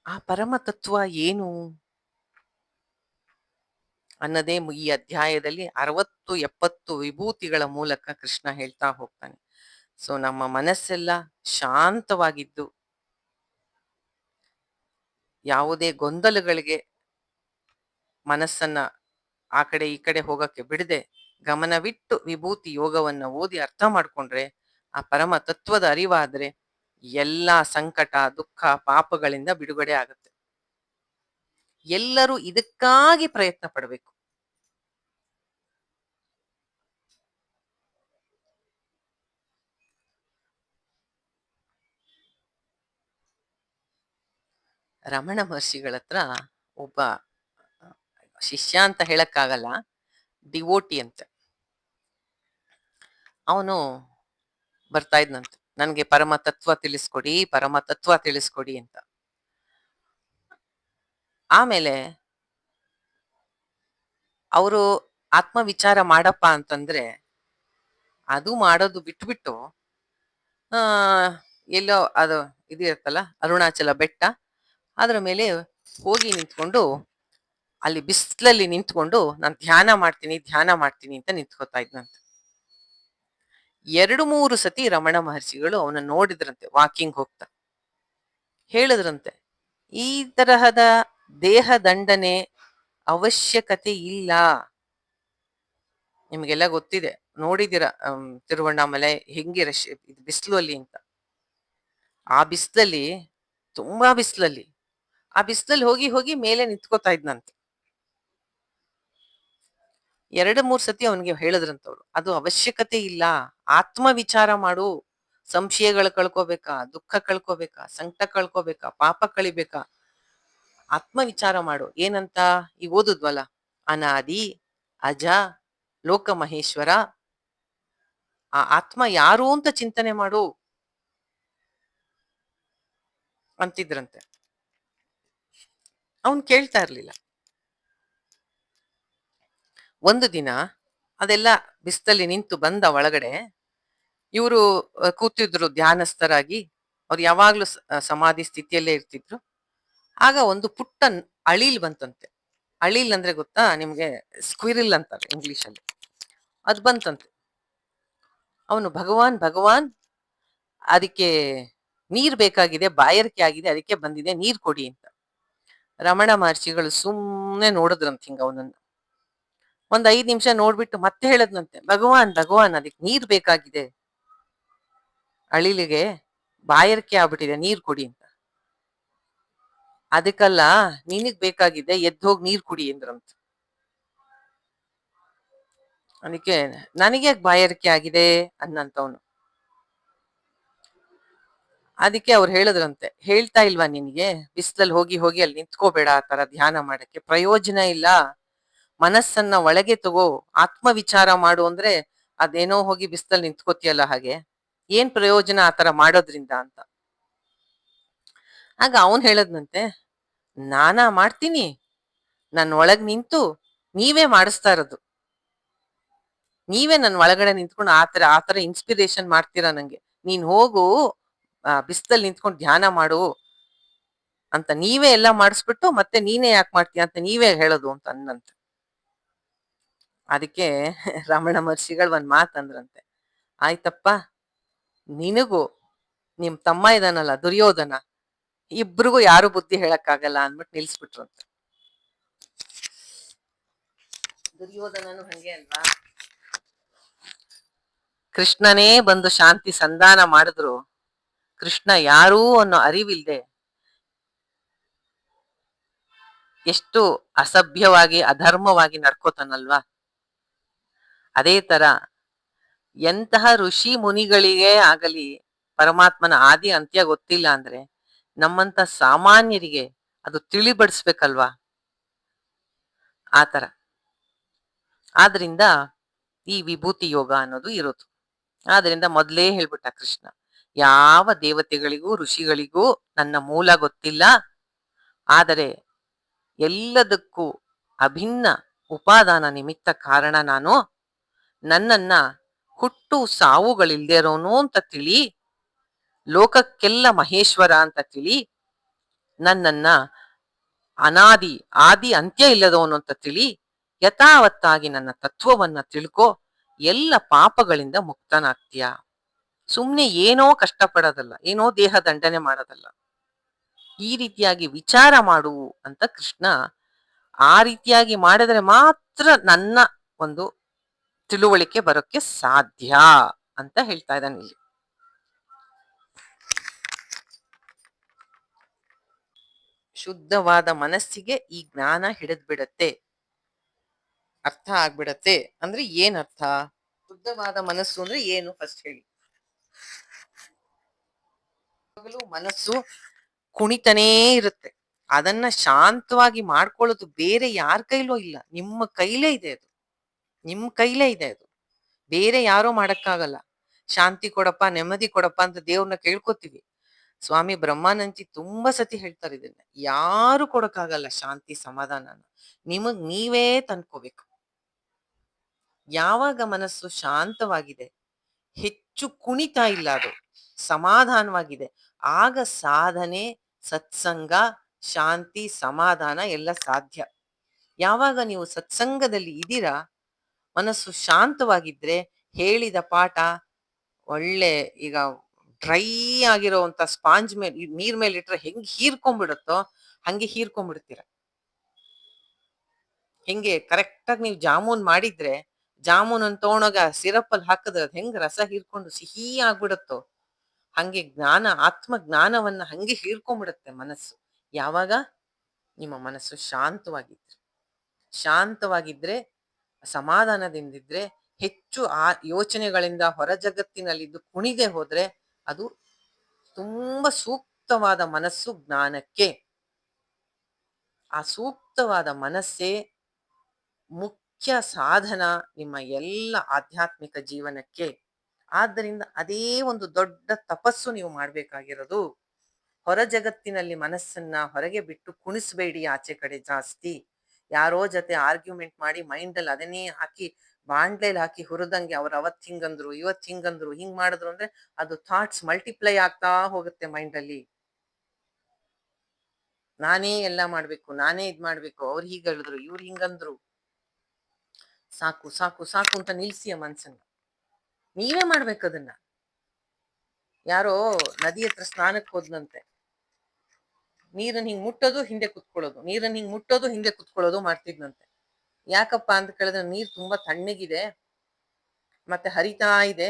ಆ ಪರಮ ತತ್ವ ಏನು ಅನ್ನೋದೇ ಈ ಅಧ್ಯಾಯದಲ್ಲಿ 60-70 ವಿಭೂತಿಗಳ ಮೂಲಕ ಕೃಷ್ಣ ಹೇಳ್ತಾ ಹೋಗ್ತಾನೆ. ಸೊ ನಮ್ಮ ಮನಸ್ಸೆಲ್ಲ ಶಾಂತವಾಗಿದ್ದು, ಯಾವುದೇ ಗೊಂದಲಗಳಿಗೆ ಮನಸ್ಸನ್ನ ಆ ಕಡೆ ಈ ಕಡೆ ಹೋಗಕ್ಕೆ ಬಿಡದೆ ಗಮನವಿಟ್ಟು ವಿಭೂತಿ ಯೋಗವನ್ನ ಓದಿ ಅರ್ಥ ಮಾಡ್ಕೊಂಡ್ರೆ, ಆ ಪರಮ ತತ್ವದ ಅರಿವಾದ್ರೆ ಎಲ್ಲಾ ಸಂಕಟ, ದುಃಖ, ಪಾಪಗಳಿಂದ ಬಿಡುಗಡೆ ಆಗುತ್ತೆ. ಎಲ್ಲರೂ ಇದಕ್ಕಾಗಿ ಪ್ರಯತ್ನ ಪಡಬೇಕು. ರಮಣ ಮಹರ್ಷಿಗಳ ಹತ್ರ ಒಬ್ಬ ಶಿಷ್ಯ ಅಂತ ಹೇಳಕ್ಕಾಗಲ್ಲ, ಡಿವೋಟಿ ಅಂತ ಅವನು ಬರ್ತಾ ಇದ್ನಂತ, ನನ್ಗೆ ಪರಮ ತತ್ವ ತಿಳಿಸ್ಕೊಡಿ, ಪರಮ ತತ್ವ ತಿಳಿಸ್ಕೊಡಿ ಅಂತ. ಆಮೇಲೆ ಅವರು ಆತ್ಮ ವಿಚಾರ ಮಾಡಪ್ಪ ಅಂತಂದ್ರೆ ಅದು ಮಾಡೋದು ಬಿಟ್ಬಿಟ್ಟು ಆ ಎಲ್ಲೋ ಅದು ಇದು ಇರುತ್ತಲ್ಲ ಅರುಣಾಚಲ ಬೆಟ್ಟ, ಅದ್ರ ಮೇಲೆ ಹೋಗಿ ನಿಂತ್ಕೊಂಡು ಅಲ್ಲಿ ಬಿಸ್ಲಲ್ಲಿ ನಿಂತ್ಕೊಂಡು ನಾನು ಧ್ಯಾನ ಮಾಡ್ತೀನಿ ಅಂತ ನಿಂತ್ಕೋತಾ ಇದ್ನಂತೆ. 2-3 ಸತಿ ರಮಣ ಮಹರ್ಷಿಗಳು ಅವನ ನೋಡಿದ್ರಂತೆ ವಾಕಿಂಗ್ ಹೋಗ್ತಾ. ಹೇಳಿದ್ರಂತೆ, ಈ ತರಹದ ದೇಹ ದಂಡನೆ ಅವಶ್ಯಕತೆ ಇಲ್ಲ. ನಿಮ್ಗೆಲ್ಲ ಗೊತ್ತಿದೆ, ನೋಡಿದಿರ ತಿರುವಣ್ಣಾಮಲೆ ಹೆಂಗೆ ಬಿಸಿಲು ಅಲ್ಲಿ ಅಂತ. ಆ ಬಿಸಿಲಲ್ಲಿ, ತುಂಬಾ ಬಿಸಿಲಲ್ಲಿ, ಆ ಬಿಸಿಲಲ್ಲಿ ಹೋಗಿ ಹೋಗಿ ಮೇಲೆ ನಿಂತ್ಕೋತಾ ಇದ್ನಂತೆ. 2-3 ಸತಿ ಅವನಿಗೆ ಹೇಳಿದ್ರಂತವ್ರು, ಅದು ಅವಶ್ಯಕತೆ ಇಲ್ಲ. ಆತ್ಮ ವಿಚಾರ ಮಾಡು. ಸಂಶಯಗಳು ಕಳ್ಕೋಬೇಕಾ, ದುಃಖ ಕಳ್ಕೋಬೇಕಾ, ಸಂಕಟ ಕಳ್ಕೋಬೇಕಾ, ಪಾಪ ಕಳಿಬೇಕಾ, ಆತ್ಮ ವಿಚಾರ ಮಾಡು. ಏನಂತ ಈಗ ಓದುದ್ವಲ್ಲ, ಅನಾದಿ ಅಜ ಲೋಕ ಮಹೇಶ್ವರ, ಆ ಆತ್ಮ ಯಾರು ಅಂತ ಚಿಂತನೆ ಮಾಡು ಅಂತಿದ್ರಂತೆ. ಅವನ್ ಕೇಳ್ತಾ ಇರ್ಲಿಲ್ಲ. ಒಂದು ದಿನ ಅದೆಲ್ಲ ಬಿಸ್ತಲ್ಲಿ ನಿಂತು ಬಂದ ಒಳಗಡೆ, ಇವರು ಕೂತಿದ್ರು ಧ್ಯಾನಸ್ಥರಾಗಿ. ಅವ್ರು ಯಾವಾಗ್ಲೂ ಸಮಾಧಿ ಸ್ಥಿತಿಯಲ್ಲೇ ಇರ್ತಿದ್ರು. ಆಗ ಒಂದು ಪುಟ್ಟ ಅಳಿಲ್ ಬಂತಂತೆ. ಅಳಿಲ್ ಅಂದ್ರೆ ಗೊತ್ತಾ ನಿಮ್ಗೆ? ಸ್ಕ್ವಿರಿಲ್ ಅಂತಾರೆ ಇಂಗ್ಲಿಷ್ ಅಲ್ಲಿ. ಅದ್ ಬಂತಂತೆ. ಅವನು ಭಗವಾನ್ ಭಗವಾನ್, ಅದಕ್ಕೆ ನೀರ್ ಬೇಕಾಗಿದೆ, ಬಾಯಾರಿಕೆ ಆಗಿದೆ, ಅದಕ್ಕೆ ಬಂದಿದೆ, ನೀರ್ ಕೊಡಿ ಅಂತ. ರಮಣ ಮಹರ್ಷಿಗಳು ಸುಮ್ನೆ ನೋಡಿದ್ರಂತ ಹಿಂಗ ಅವನನ್ನ. ಒಂದ್ 5 ನಿಮಿಷ ನೋಡ್ಬಿಟ್ಟು ಮತ್ತೆ ಹೇಳದ್ನಂತೆ, ಭಗವಾನ್ ಭಗವಾನ್, ಅದಕ್ಕೆ ನೀರ್ ಬೇಕಾಗಿದೆ, ಅಳಿಲಿಗೆ ಬಾಯಾರಿಕೆ ಆಗ್ಬಿಟ್ಟಿದೆ, ನೀರ್ ಕೊಡಿ ಅಂತ. ಅದಕ್ಕಲ್ಲ, ನಿನಗ್ ಬೇಕಾಗಿದೆ, ಎದ್ದೋಗಿ ನೀರ್ ಕುಡಿ ಅಂದ್ರಂತ. ಅದಕ್ಕೆ ನನಗೆ ಬಾಯಾರಿಕೆ ಆಗಿದೆ ಅನ್ನಂತವನು. ಅದಕ್ಕೆ ಅವ್ರು ಹೇಳಿದ್ರಂತೆ, ಹೇಳ್ತಾ ಇಲ್ವಾ ನಿನ್ಗೆ, ಬಿಸಿಲಲ್ಲಿ ಹೋಗಿ ಹೋಗಿ ಅಲ್ಲಿ ನಿಂತ್ಕೋಬೇಡ, ಆ ತರ ಧ್ಯಾನ ಮಾಡಕ್ಕೆ ಪ್ರಯೋಜನ ಇಲ್ಲ. ಮನಸ್ಸನ್ನ ಒಳಗೆ ತಗೋ, ಆತ್ಮ ವಿಚಾರ ಮಾಡು ಅಂದ್ರೆ ಅದೇನೋ ಹೋಗಿ ಬಿಸಿಲಲ್ಲಿ ನಿಂತ್ಕೋತಿಯಲ್ಲ, ಹಾಗೆ ಏನ್ ಪ್ರಯೋಜನ ಆ ತರ ಮಾಡೋದ್ರಿಂದ ಅಂತ. ಆಗ ಅವನ್ ಹೇಳದ್ನಂತೆ, ನಾನಾ ಮಾಡ್ತೀನಿ, ನನ್ನ ಒಳಗ್ ನಿಂತು ನೀವೇ ಮಾಡಿಸ್ತಾ ಇರೋದು. ನೀವೇ ನನ್ನ ಒಳಗಡೆ ನಿಂತ್ಕೊಂಡು ಆತರ ಇನ್ಸ್ಪಿರೇಷನ್ ಮಾಡ್ತೀರಾ ನಂಗೆ. ನೀನ್ ಹೋಗು, ಬಿಸಿಲಲ್ಲಿ ನಿಂತ್ಕೊಂಡು ಧ್ಯಾನ ಮಾಡು ಅಂತ ನೀವೇ ಎಲ್ಲ ಮಾಡಿಸ್ಬಿಟ್ಟು ಮತ್ತೆ ನೀನೇ ಯಾಕೆ ಮಾಡ್ತೀಯ ಅಂತ ನೀವೇ ಹೇಳೋದು ಅಂತ ಅನ್ನಂತೆ. ಅದಕ್ಕೆ ರಮಣ ಮಹರ್ಷಿಗಳು ಒಂದ್ ಮಾತಂದ್ರಂತೆ, ಆಯ್ತಪ್ಪ, ನಿನಗೂ ನಿಮ್ ತಮ್ಮ ಇದಾನಲ್ಲ ದುರ್ಯೋಧನ, ಇಬ್ರಿಗೂ ಯಾರು ಬುದ್ಧಿ ಹೇಳಕ್ಕಾಗಲ್ಲ ಅಂದ್ಬಿಟ್ಟು ನಿಲ್ಸ್ಬಿಟ್ರಂತೆ. ದುರ್ಯೋಧನನು ಹಂಗೆ ಅಲ್ವಾ, ಕೃಷ್ಣನೇ ಬಂದು ಶಾಂತಿ ಸಂಧಾನ ಮಾಡಿದ್ರು ಕೃಷ್ಣ ಯಾರೂ ಅನ್ನೋ ಅರಿವಿಲ್ದೆ ಎಷ್ಟು ಅಸಭ್ಯವಾಗಿ ಅಧರ್ಮವಾಗಿ ನಡ್ಕೋತಾನಲ್ವಾ. ಅದೇ ತರ ಎಂತಹ ಋಷಿ ಮುನಿಗಳಿಗೆ ಆಗಲಿ ಪರಮಾತ್ಮನ ಆದಿ ಅಂತ್ಯ ಗೊತ್ತಿಲ್ಲ ಅಂದ್ರೆ ನಮ್ಮಂತ ಸಾಮಾನ್ಯರಿಗೆ ಅದು ತಿಳಿಬಡಿಸ್ಬೇಕಲ್ವಾ. ಆತರ ಆದ್ರಿಂದ ಈ ವಿಭೂತಿ ಯೋಗ ಅನ್ನೋದು ಇರೋದು. ಆದ್ರಿಂದ ಮೊದಲೇ ಹೇಳ್ಬಿಟ್ಟ ಕೃಷ್ಣ, ಯಾವ ದೇವತೆಗಳಿಗೂ ಋಷಿಗಳಿಗೂ ನನ್ನ ಮೂಲ ಗೊತ್ತಿಲ್ಲ, ಆದರೆ ಎಲ್ಲದಕ್ಕೂ ಅಭಿನ್ನ ಉಪಾದಾನ ನಿಮಿತ್ತ ಕಾರಣ ನಾನು. ನನ್ನನ್ನ ಹುಟ್ಟು ಸಾವುಗಳಿಲ್ದೇ ಇರೋನು ಅಂತ ತಿಳಿ, ಲೋಕಕ್ಕೆಲ್ಲ ಮಹೇಶ್ವರ ಅಂತ ತಿಳಿ, ನನ್ನನ್ನ ಅನಾದಿ ಆದಿ ಅಂತ್ಯ ಇಲ್ಲದವನು ಅಂತ ತಿಳಿ, ಯಥಾವತ್ತಾಗಿ ನನ್ನ ತತ್ವವನ್ನ ತಿಳ್ಕೊ, ಎಲ್ಲ ಪಾಪಗಳಿಂದ ಮುಕ್ತನಾಗ್ತೀಯ. ಸುಮ್ನೆ ಏನೋ ಕಷ್ಟಪಡೋದಲ್ಲ, ಏನೋ ದೇಹ ದಂಡನೆ ಮಾಡೋದಲ್ಲ, ಈ ರೀತಿಯಾಗಿ ವಿಚಾರ ಮಾಡು ಅಂತ ಕೃಷ್ಣ. ಆ ರೀತಿಯಾಗಿ ಮಾಡಿದ್ರೆ ಮಾತ್ರ ನನ್ನ ಒಂದು ತಿಳುವಳಿಕೆ ಬರೋಕ್ಕೆ ಸಾಧ್ಯ ಅಂತ ಹೇಳ್ತಾ ಇದ್ದಾನೆ ಇಲ್ಲಿ. ಶುದ್ಧವಾದ ಮನಸ್ಸಿಗೆ ಈ ಜ್ಞಾನ ಹಿಡಿದ್ ಬಿಡತ್ತೆ, ಅರ್ಥ ಆಗ್ಬಿಡತ್ತೆ. ಅಂದ್ರೆ ಏನ್ ಅರ್ಥ? ಶುದ್ಧವಾದ ಮನಸ್ಸು ಅಂದ್ರೆ ಏನು ಫಸ್ಟ್ ಹೇಳಿ. ಮನಸ್ಸು ಕುಣಿತನೇ ಇರುತ್ತೆ. ಅದನ್ನ ಶಾಂತವಾಗಿ ಮಾಡ್ಕೊಳ್ಳೋದು ಬೇರೆ ಯಾರ ಕೈಲೂ ಇಲ್ಲ, ನಿಮ್ಮ ಕೈಲೇ ಇದೆ ಅದು. ನಿಮ್ ಕೈಲೇ ಇದೆ ಅದು, ಬೇರೆ ಯಾರೋ ಮಾಡಕ್ಕಾಗಲ್ಲ. ಶಾಂತಿ ಕೊಡಪ್ಪ, ನೆಮ್ಮದಿ ಕೊಡಪ್ಪ ಅಂತ ದೇವ್ರನ್ನ ಕೇಳ್ಕೊತೀವಿ. ಸ್ವಾಮಿ ಬ್ರಹ್ಮಾನಂದಜಿ ತುಂಬಾ ಸತಿ ಹೇಳ್ತಾರೆ ಇದನ್ನ, ಯಾರು ಕೊಡಕ್ಕಾಗಲ್ಲ ಶಾಂತಿ ಸಮಾಧಾನನ, ನಿಮಗ್ ನೀವೇ ತಂದ್ಕೋಬೇಕು. ಯಾವಾಗ ಮನಸ್ಸು ಶಾಂತವಾಗಿದೆ, ಹೆಚ್ಚು ಕುಣಿತಾ ಇಲ್ಲ ಅದು, ಸಮಾಧಾನವಾಗಿದೆ, ಆಗ ಸಾಧನೆ, ಸತ್ಸಂಗ, ಶಾಂತಿ, ಸಮಾಧಾನ ಎಲ್ಲ ಸಾಧ್ಯ. ಯಾವಾಗ ನೀವು ಸತ್ಸಂಗದಲ್ಲಿ ಇದ್ದೀರಾ, ಮನಸ್ಸು ಶಾಂತವಾಗಿದ್ರೆ ಹೇಳಿದ ಪಾಠ ಒಳ್ಳೆ, ಈಗ ಡ್ರೈ ಆಗಿರೋಂಥ ಸ್ಪಾಂಜ್ ಮೇಲೆ ನೀರ್ ಮೇಲೆ ಇಟ್ರೆ ಹೆಂಗ್ ಹೀರ್ಕೊಂಡ್ಬಿಡುತ್ತೋ ಹಂಗೆ ಹೀರ್ಕೊಂಡ್ಬಿಡ್ತೀರ. ಹೆಂಗೆ ಕರೆಕ್ಟಾಗಿ ನೀವು ಜಾಮೂನ್ ಮಾಡಿದ್ರೆ ಜಾಮೂನ್ ತಗೊಂಡೋಗ ಸಿರಪ್ ಅಲ್ಲಿ ಹಾಕಿದ್ರೆ ಅದ್ ಹೆಂಗ್ ರಸ ಹೀರ್ಕೊಂಡು ಸಿಹಿ ಆಗ್ಬಿಡುತ್ತೋ ಹಂಗೆ ಜ್ಞಾನ, ಆತ್ಮ ಜ್ಞಾನವನ್ನ ಹಂಗೆ ಹೀರ್ಕೊಂಡ್ಬಿಡುತ್ತೆ ಮನಸ್ಸು. ಯಾವಾಗ ನಿಮ್ಮ ಮನಸ್ಸು ಶಾಂತವಾಗಿದ್ರೆ, ಶಾಂತವಾಗಿದ್ರೆ, ಸಮಾಧಾನದಿಂದಿದ್ರೆ, ಹೆಚ್ಚು ಆ ಯೋಚನೆಗಳಿಂದ ಹೊರ ಜಗತ್ತಿನಲ್ಲಿದ್ದು ಕುಣಿದೆ ಹೋದ್ರೆ ಅದು ತುಂಬಾ ಸೂಕ್ತವಾದ ಮನಸ್ಸು ಜ್ಞಾನಕ್ಕೆ. ಆ ಸೂಕ್ತವಾದ ಮನಸ್ಸೇ ಮುಖ್ಯ ಸಾಧನ ನಿಮ್ಮ ಎಲ್ಲ ಆಧ್ಯಾತ್ಮಿಕ ಜೀವನಕ್ಕೆ. ಆದ್ದರಿಂದ ಅದೇ ಒಂದು ದೊಡ್ಡ ತಪಸ್ಸು ನೀವು ಮಾಡ್ಬೇಕಾಗಿರೋದು. ಹೊರ ಜಗತ್ತಿನಲ್ಲಿ ಮನಸ್ಸನ್ನ ಹೊರಗೆ ಬಿಟ್ಟು ಕುಣಿಸ್ಬೇಡಿ ಆಚೆ ಕಡೆ ಜಾಸ್ತಿ. ಯಾರೋ ಜೊತೆ ಆರ್ಗ್ಯುಮೆಂಟ್ ಮಾಡಿ ಮೈಂಡಲ್ಲಿ ಅದನ್ನೇ ಹಾಕಿ ಬಾಂಡ್ಲೇಲಿ ಹಾಕಿ ಹುರಿದಂಗೆ ಅವ್ರು ಅವತ್ ಹಿಂಗಂದ್ರು ಇವತ್ ಹಿಂಗಂದ್ರು ಹಿಂಗ್ ಮಾಡಿದ್ರು ಅಂದ್ರೆ ಅದು ಥಾಟ್ಸ್ ಮಲ್ಟಿಪ್ಲೈ ಆಗ್ತಾ ಹೋಗುತ್ತೆ ಮೈಂಡಲ್ಲಿ. ನಾನೇ ಎಲ್ಲ ಮಾಡ್ಬೇಕು, ನಾನೇ ಇದ್ ಮಾಡ್ಬೇಕು, ಅವ್ರು ಹೀಗ್ ಹೇಳಿದ್ರು ಇವ್ರು ಹಿಂಗಂದ್ರು, ಸಾಕು ಸಾಕು ಸಾಕು ಅಂತ ನಿಲ್ಸಿ ಆ ಮನ್ಸನ್ನ. ನೀವೇ ಮಾಡ್ಬೇಕು ಅದನ್ನ. ಯಾರೋ ನದಿ ಹತ್ರ ಸ್ನಾನಕ್ಕೆ ಹೋದ್ನಂತೆ, ನೀರನ್ನ ಹಿಂಗ್ ಮುಟ್ಟೋದು ಹಿಂದೆ ಕುತ್ಕೊಳ್ಳೋದು, ನೀರನ್ನ ಹಿಂಗ್ ಮುಟ್ಟೋದು ಹಿಂದೆ ಕುತ್ಕೊಳ್ಳೋದು ಮಾಡ್ತಿದ್ನಂತೆ. ಯಾಕಪ್ಪ ಅಂತ ಕೇಳಿದ್ರೆ ನೀರ್ ತುಂಬಾ ತಣ್ಣಗಿದೆ ಮತ್ತೆ ಹರಿತಾ ಇದೆ,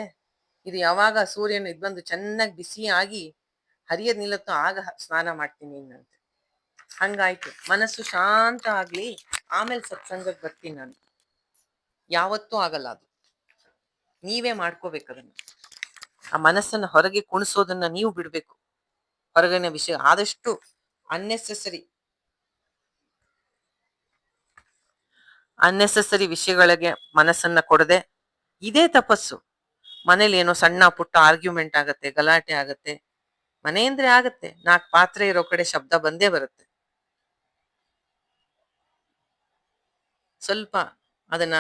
ಇದು ಯಾವಾಗ ಸೂರ್ಯನ ಇದ್ ಬಂದು ಚೆನ್ನಾಗಿ ಬಿಸಿ ಆಗಿ ಹರಿಯದ್ ನಿಲ್ಲತ್ತೋ ಆಗ ಸ್ನಾನ ಮಾಡ್ತೀನಿ ಅನ್ನಂತೆ. ಹಂಗಾಯ್ತು, ಮನಸ್ಸು ಶಾಂತ ಆಗ್ಲಿ ಆಮೇಲೆ ಸತ್ಸಂಗಕ್ಕೆ ಬರ್ತೀನಿ ನಾನು. ಯಾವತ್ತೂ ಆಗಲ್ಲ ಅದು. ನೀವೇ ಮಾಡ್ಕೋಬೇಕು ಅದನ್ನ. ಆ ಮನಸ್ಸನ್ನ ಹೊರಗೆ ಕುಣಿಸೋದನ್ನ ನೀವು ಬಿಡ್ಬೇಕು. ಹೊರಗಿನ ವಿಷಯ ಆದಷ್ಟು ಅನ್ನೆಸೆಸರಿ ವಿಷಯಗಳಿಗೆ ಮನಸ್ಸನ್ನ ಕೊಡದೆ, ಇದೇ ತಪಸ್ಸು. ಮನೇಲಿ ಏನೋ ಸಣ್ಣ ಪುಟ್ಟ ಆರ್ಗ್ಯುಮೆಂಟ್ ಆಗತ್ತೆ, ಗಲಾಟೆ ಆಗತ್ತೆ, ಮನೆ ಅಂದ್ರೆ ಆಗತ್ತೆ, 4 ಪಾತ್ರೆ ಇರೋ ಕಡೆ ಶಬ್ದ ಬಂದೇ ಬರುತ್ತೆ. ಸ್ವಲ್ಪ ಅದನ್ನ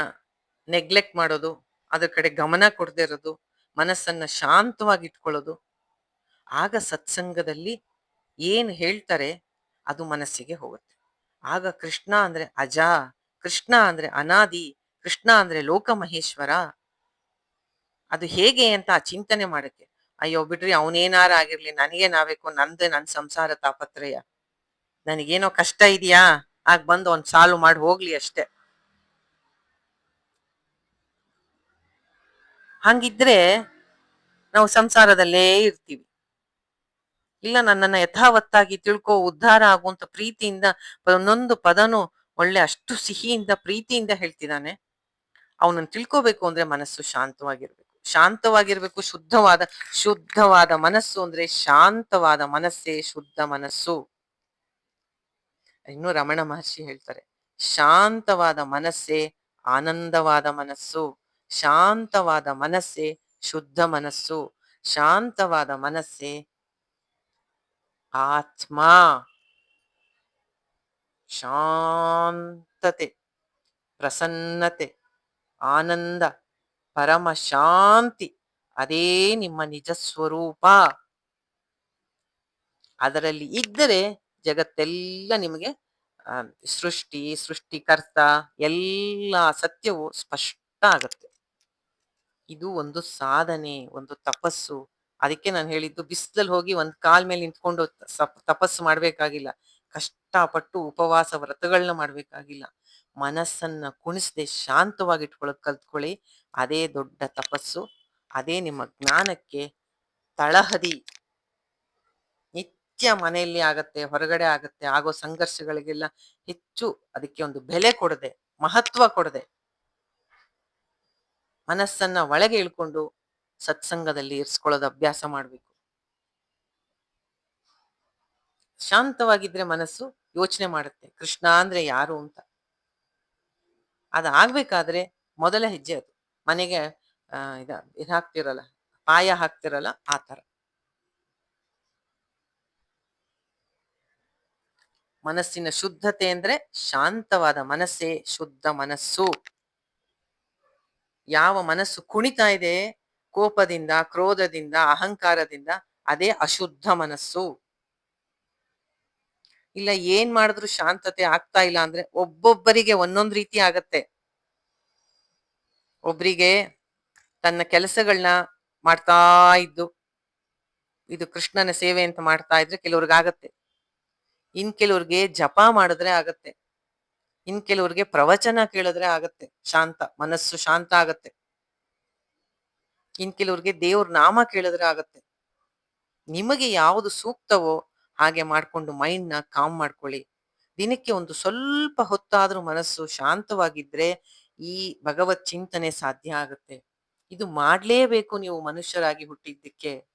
ನೆಗ್ಲೆಕ್ಟ್ ಮಾಡೋದು, ಅದ್ರ ಕಡೆ ಗಮನ ಕೊಡದೇ ಇರೋದು, ಮನಸ್ಸನ್ನ ಶಾಂತವಾಗಿ ಇಟ್ಕೊಳ್ಳೋದು. ಆಗ ಸತ್ಸಂಗದಲ್ಲಿ ಏನ್ ಹೇಳ್ತಾರೆ ಅದು ಮನಸ್ಸಿಗೆ ಹೋಗುತ್ತೆ. ಆಗ ಕೃಷ್ಣ ಅಂದ್ರೆ ಅಜ, ಕೃಷ್ಣ ಅಂದ್ರೆ ಅನಾದಿ, ಕೃಷ್ಣ ಅಂದ್ರೆ ಲೋಕ ಮಹೇಶ್ವರ. ಅದು ಹೇಗೆ ಅಂತ ಆ ಚಿಂತನೆ ಮಾಡಕ್ಕೆ, ಅಯ್ಯೋ ಬಿಡ್ರಿ ಅವನೇನಾರ ಆಗಿರ್ಲಿ, ನನಗೇನಾಗಬೇಕು, ನಂದೇ ನನ್ ಸಂಸಾರ ತಾಪತ್ರಯ, ನನಗೇನೋ ಕಷ್ಟ ಇದೆಯಾ ಆಗ ಬಂದು ಒಂದ್ ಸಾಲ್ವ್ ಮಾಡಿ ಹೋಗ್ಲಿ ಅಷ್ಟೇ. ಹಂಗಿದ್ರೆ ನಾವು ಸಂಸಾರದಲ್ಲೇ ಇರ್ತೀವಿ. ಇಲ್ಲ, ನನ್ನನ್ನ ಯಥಾವತ್ತಾಗಿ ತಿಳ್ಕೊ, ಉದ್ಧಾರ ಆಗುವಂತ ಪ್ರೀತಿಯಿಂದ ಒಂದೊಂದು ಪದನು ಒಳ್ಳೆ ಅಷ್ಟು ಸಿಹಿಯಿಂದ ಪ್ರೀತಿಯಿಂದ ಹೇಳ್ತಿದ್ದಾನೆ. ಅವನನ್ನು ತಿಳ್ಕೋಬೇಕು ಅಂದ್ರೆ ಮನಸ್ಸು ಶಾಂತವಾಗಿರ್ಬೇಕು. ಶಾಂತವಾಗಿರ್ಬೇಕು, ಶುದ್ಧವಾದ ಮನಸ್ಸು ಅಂದ್ರೆ ಶಾಂತವಾದ ಮನಸ್ಸೇ ಶುದ್ಧ ಮನಸ್ಸು. ಇನ್ನು ರಮಣ ಮಹರ್ಷಿ ಹೇಳ್ತಾರೆ, ಶಾಂತವಾದ ಮನಸ್ಸೇ ಆನಂದವಾದ ಮನಸ್ಸು, ಶಾಂತವಾದ ಮನಸ್ಸೇ ಶುದ್ಧ ಮನಸ್ಸು, ಶಾಂತವಾದ ಮನಸ್ಸೇ ಆತ್ಮ. ಶಾಂತತೆ, ಪ್ರಸನ್ನತೆ, ಆನಂದ, ಪರಮ ಶಾಂತಿ ಅದೇ ನಿಮ್ಮ ನಿಜ ಸ್ವರೂಪ. ಅದರಲ್ಲಿ ಇದ್ದರೆ ಜಗತ್ತೆಲ್ಲ ನಿಮಗೆ ಆ, ಸೃಷ್ಟಿಕರ್ತ ಎಲ್ಲ ಸತ್ಯವು ಸ್ಪಷ್ಟ ಆಗುತ್ತೆ. ಇದು ಒಂದು ಸಾಧನೆ, ಒಂದು ತಪಸ್ಸು. ಅದಕ್ಕೆ ನಾನು ಹೇಳಿದ್ದು, ಬಿಸಿಲಲ್ಲಿ ಹೋಗಿ ಒಂದ್ ಕಾಲ್ ಮೇಲೆ ನಿಂತ್ಕೊಂಡು ತಪಸ್ಸು ಮಾಡ್ಬೇಕಾಗಿಲ್ಲ, ಕಷ್ಟಪಟ್ಟು ಉಪವಾಸ ವ್ರತಗಳನ್ನ ಮಾಡ್ಬೇಕಾಗಿಲ್ಲ. ಮನಸ್ಸನ್ನ ಕುಣಿಸದೆ ಶಾಂತವಾಗಿ ಇಟ್ಕೊಳಕ್ ಕಲ್ತ್ಕೊಳ್ಳಿ. ಅದೇ ದೊಡ್ಡ ತಪಸ್ಸು. ಅದೇ ನಿಮ್ಮ ಜ್ಞಾನಕ್ಕೆ ತಳಹದಿ. ನಿತ್ಯ ಮನೆಯಲ್ಲಿ ಆಗತ್ತೆ, ಹೊರಗಡೆ ಆಗತ್ತೆ, ಆಗೋ ಸಂಘರ್ಷಗಳಿಗೆಲ್ಲ ಹೆಚ್ಚು ಅದಕ್ಕೆ ಒಂದು ಬೆಲೆ ಕೊಡದೆ, ಮಹತ್ವ ಕೊಡದೆ, ಮನಸ್ಸನ್ನ ಒಳಗೆ ಇಳ್ಕೊಂಡು ಸತ್ಸಂಗದಲ್ಲಿ ಇರಿಸ್ಕೊಳ್ಳೋದು ಅಭ್ಯಾಸ ಮಾಡ್ಬೇಕು. ಶಾಂತವಾಗಿದ್ರೆ ಮನಸ್ಸು ಯೋಚನೆ ಮಾಡುತ್ತೆ ಕೃಷ್ಣ ಅಂದ್ರೆ ಯಾರು ಅಂತ. ಅದಾಗ್ಬೇಕಾದ್ರೆ ಮೊದಲ ಹೆಜ್ಜೆ ಅದು. ಮನೆಗೆ ಇದು ಹಾಕ್ತಿರಲ್ಲ, ಪಾಯ ಹಾಕ್ತಿರಲ್ಲ, ಆ ತರ. ಮನಸ್ಸಿನ ಶುದ್ಧತೆ ಅಂದ್ರೆ ಶಾಂತವಾದ ಮನಸ್ಸೇ ಶುದ್ಧ ಮನಸ್ಸು. ಯಾವ ಮನಸ್ಸು ಕುಣಿತಾ ಇದೆ ಕೋಪದಿಂದ, ಕ್ರೋಧದಿಂದ, ಅಹಂಕಾರದಿಂದ, ಅದೇ ಅಶುದ್ಧ ಮನಸ್ಸು. ಇಲ್ಲ ಏನ್ ಮಾಡಿದ್ರು ಶಾಂತತೆ ಆಗ್ತಾ ಇಲ್ಲ ಅಂದ್ರೆ ಒಬ್ಬೊಬ್ಬರಿಗೆ ಒಂದೊಂದ್ ರೀತಿ ಆಗತ್ತೆ. ಒಬ್ರಿಗೆ ತನ್ನ ಕೆಲಸಗಳನ್ನ ಮಾಡ್ತಾ ಇದ್ದು ಇದು ಕೃಷ್ಣನ ಸೇವೆ ಅಂತ ಮಾಡ್ತಾ ಇದ್ರೆ ಕೆಲವ್ರಿಗಾಗತ್ತೆ. ಇನ್ ಕೆಲವ್ರಿಗೆ ಜಪ ಮಾಡಿದ್ರೆ ಆಗತ್ತೆ. ಇನ್ ಕೆಲವ್ರಿಗೆ ಪ್ರವಚನ ಕೇಳಿದ್ರೆ ಆಗತ್ತೆ. ಮನಸ್ಸು ಶಾಂತ ಆಗತ್ತೆ. ಇನ್ ಕೆಲವ್ರಿಗೆ ದೇವ್ರ ನಾಮ ಕೇಳಿದ್ರೆ ಆಗತ್ತೆ. ನಿಮಗೆ ಯಾವುದು ಸೂಕ್ತವೋ ಹಾಗೆ ಮಾಡ್ಕೊಂಡು ಮೈಂಡ್‌ನ ಕಾಮ್ ಮಾಡ್ಕೊಳ್ಳಿ. ದಿನಕ್ಕೆ ಒಂದು ಸ್ವಲ್ಪ ಹೊತ್ತಾದ್ರೂ ಮನಸ್ಸು ಶಾಂತವಾಗಿದ್ರೆ ಈ ಭಗವತ್ ಚಿಂತನೆ ಸಾಧ್ಯ ಆಗತ್ತೆ. ಇದು ಮಾಡ್ಲೇಬೇಕು ನೀವು ಮನುಷ್ಯರಾಗಿ ಹುಟ್ಟಿದ್ದಕ್ಕೆ.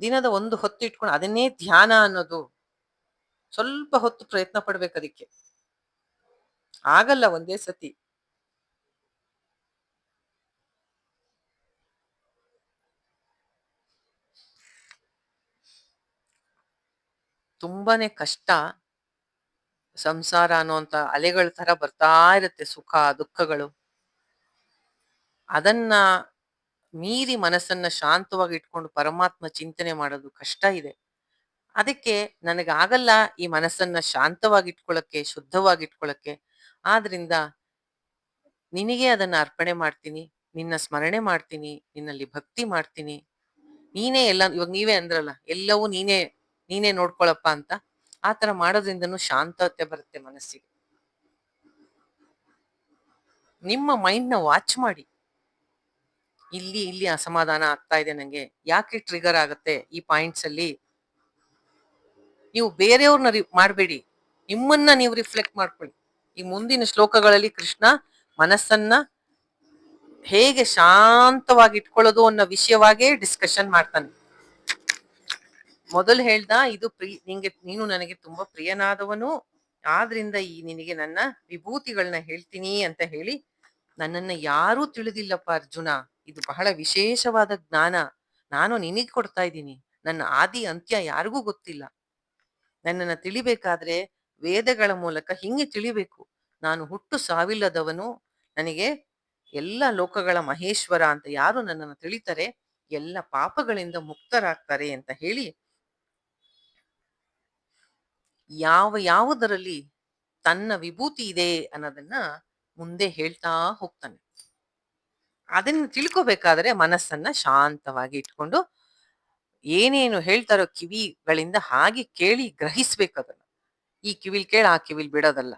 ದಿನದ ಒಂದು ಹೊತ್ತು ಇಟ್ಕೊಂಡು ಅದನ್ನೇ ಧ್ಯಾನ ಅನ್ನೋದು. ಸ್ವಲ್ಪ ಹೊತ್ತು ಪ್ರಯತ್ನ ಪಡ್ಬೇಕದಕ್ಕೆ. ಆಗಲ್ಲ ಒಂದೇ ಸತಿ. ತುಂಬಾನೇ ಕಷ್ಟ. ಸಂಸಾರ ಅನ್ನುವಂತ ಅಲೆಗಳ ತರ ಬರ್ತಾ ಇರುತ್ತೆ ಸುಖ, ದುಃಖಗಳು. ಅದನ್ನ ಮೀರಿ ಮನಸ್ಸನ್ನ ಶಾಂತವಾಗಿ ಇಟ್ಕೊಂಡು ಪರಮಾತ್ಮ ಚಿಂತನೆ ಮಾಡೋದು ಕಷ್ಟ ಇದೆ. ಅದಕ್ಕೆ ನನಗಾಗಲ್ಲ ಈ ಮನಸ್ಸನ್ನ ಶಾಂತವಾಗಿ ಇಟ್ಕೊಳ್ಳಕ್ಕೆ, ಶುದ್ಧವಾಗಿ ಇಟ್ಕೊಳ್ಳಕ್ಕೆ. ಆದ್ರಿಂದ ನಿನಗೆ ಅದನ್ನ ಅರ್ಪಣೆ ಮಾಡ್ತೀನಿ. ನಿನ್ನ ಸ್ಮರಣೆ ಮಾಡ್ತೀನಿ. ನಿನ್ನಲ್ಲಿ ಭಕ್ತಿ ಮಾಡ್ತೀನಿ. ನೀನೇ ಎಲ್ಲ ಇವಾಗ ನೀವೇ ಅಂದ್ರಲ್ಲ, ಎಲ್ಲವೂ ನೀನೇ ನೀನೇ ನೋಡ್ಕೊಳಪ್ಪ ಅಂತ. ಆ ತರ ಮಾಡೋದ್ರಿಂದನೂ ಶಾಂತತೆ ಬರುತ್ತೆ ಮನಸ್ಸಿಗೆ. ನಿಮ್ಮ ಮೈಂಡ್‌ನ ವಾಚ್ ಮಾಡಿ. ಇಲ್ಲಿ ಅಸಮಾಧಾನ ಆಗ್ತಾ ಇದೆ ನಂಗೆ. ಯಾಕೆ ಟ್ರಿಗರ್ ಆಗತ್ತೆ ಈ ಪಾಯಿಂಟ್ಸ್ ಅಲ್ಲಿ? ನೀವು ಬೇರೆಯವ್ರನ್ನ ಮಾಡ್ಬೇಡಿ. ನಿಮ್ಮನ್ನ ನೀವು ರಿಫ್ಲೆಕ್ಟ್ ಮಾಡ್ಕೊಳ್ಳಿ. ಈ ಮುಂದಿನ ಶ್ಲೋಕಗಳಲ್ಲಿ ಕೃಷ್ಣ ಮನಸ್ಸನ್ನ ಹೇಗೆ ಶಾಂತವಾಗಿ ಇಟ್ಕೊಳ್ಳೋದು ಅನ್ನೋ ವಿಷಯವಾಗೇ ಡಿಸ್ಕಷನ್ ಮಾಡ್ತಾನೆ. ಮೊದಲು ಹೇಳ್ದ ಇದು ನೀನು ನನಗೆ ತುಂಬಾ ಪ್ರಿಯನಾದವನು. ಆದ್ರಿಂದ ನಿನಗೆ ನನ್ನ ವಿಭೂತಿಗಳನ್ನ ಹೇಳ್ತೀನಿ ಅಂತ ಹೇಳಿ, ನನ್ನನ್ನ ಯಾರೂ ತಿಳಿದಿಲ್ಲಪ್ಪ ಅರ್ಜುನ. ಇದು ಬಹಳ ವಿಶೇಷವಾದ ಜ್ಞಾನ. ನಾನು ನಿನಗ್ ಕೊಡ್ತಾ ಇದ್ದೀನಿ. ನನ್ನ ಆದಿ ಅಂತ್ಯ ಯಾರಿಗೂ ಗೊತ್ತಿಲ್ಲ. ನನ್ನನ್ನ ತಿಳಿಬೇಕಾದ್ರೆ ವೇದಗಳ ಮೂಲಕ ಹಿಂಗೆ ತಿಳಿಬೇಕು. ನಾನು ಹುಟ್ಟು ಸಾವಿಲ್ಲದವನು. ನನಗೆ ಎಲ್ಲ ಲೋಕಗಳ ಮಹೇಶ್ವರ ಅಂತ ಯಾರು ನನ್ನನ್ನು ತಿಳಿತಾರೆ ಎಲ್ಲ ಪಾಪಗಳಿಂದ ಮುಕ್ತರಾಗ್ತಾರೆ ಅಂತ ಹೇಳಿ, ಯಾವುದರಲ್ಲಿ ತನ್ನ ವಿಭೂತಿ ಇದೆ ಅನ್ನೋದನ್ನ ಮುಂದೆ ಹೇಳ್ತಾ ಹೋಗ್ತಾನೆ. ಅದನ್ನ ತಿಳ್ಕೊಬೇಕಾದ್ರೆ ಮನಸ್ಸನ್ನ ಶಾಂತವಾಗಿ ಇಟ್ಕೊಂಡು ಏನೇನು ಹೇಳ್ತಾರೋ ಕಿವಿಗಳಿಂದ ಹಾಗೆ ಕೇಳಿ ಗ್ರಹಿಸ್ಬೇಕು ಅದನ್ನ. ಈ ಕಿವಿಲ್ ಕೇಳ ಆ ಕಿವಿಲ್ ಬಿಡೋದಲ್ಲ.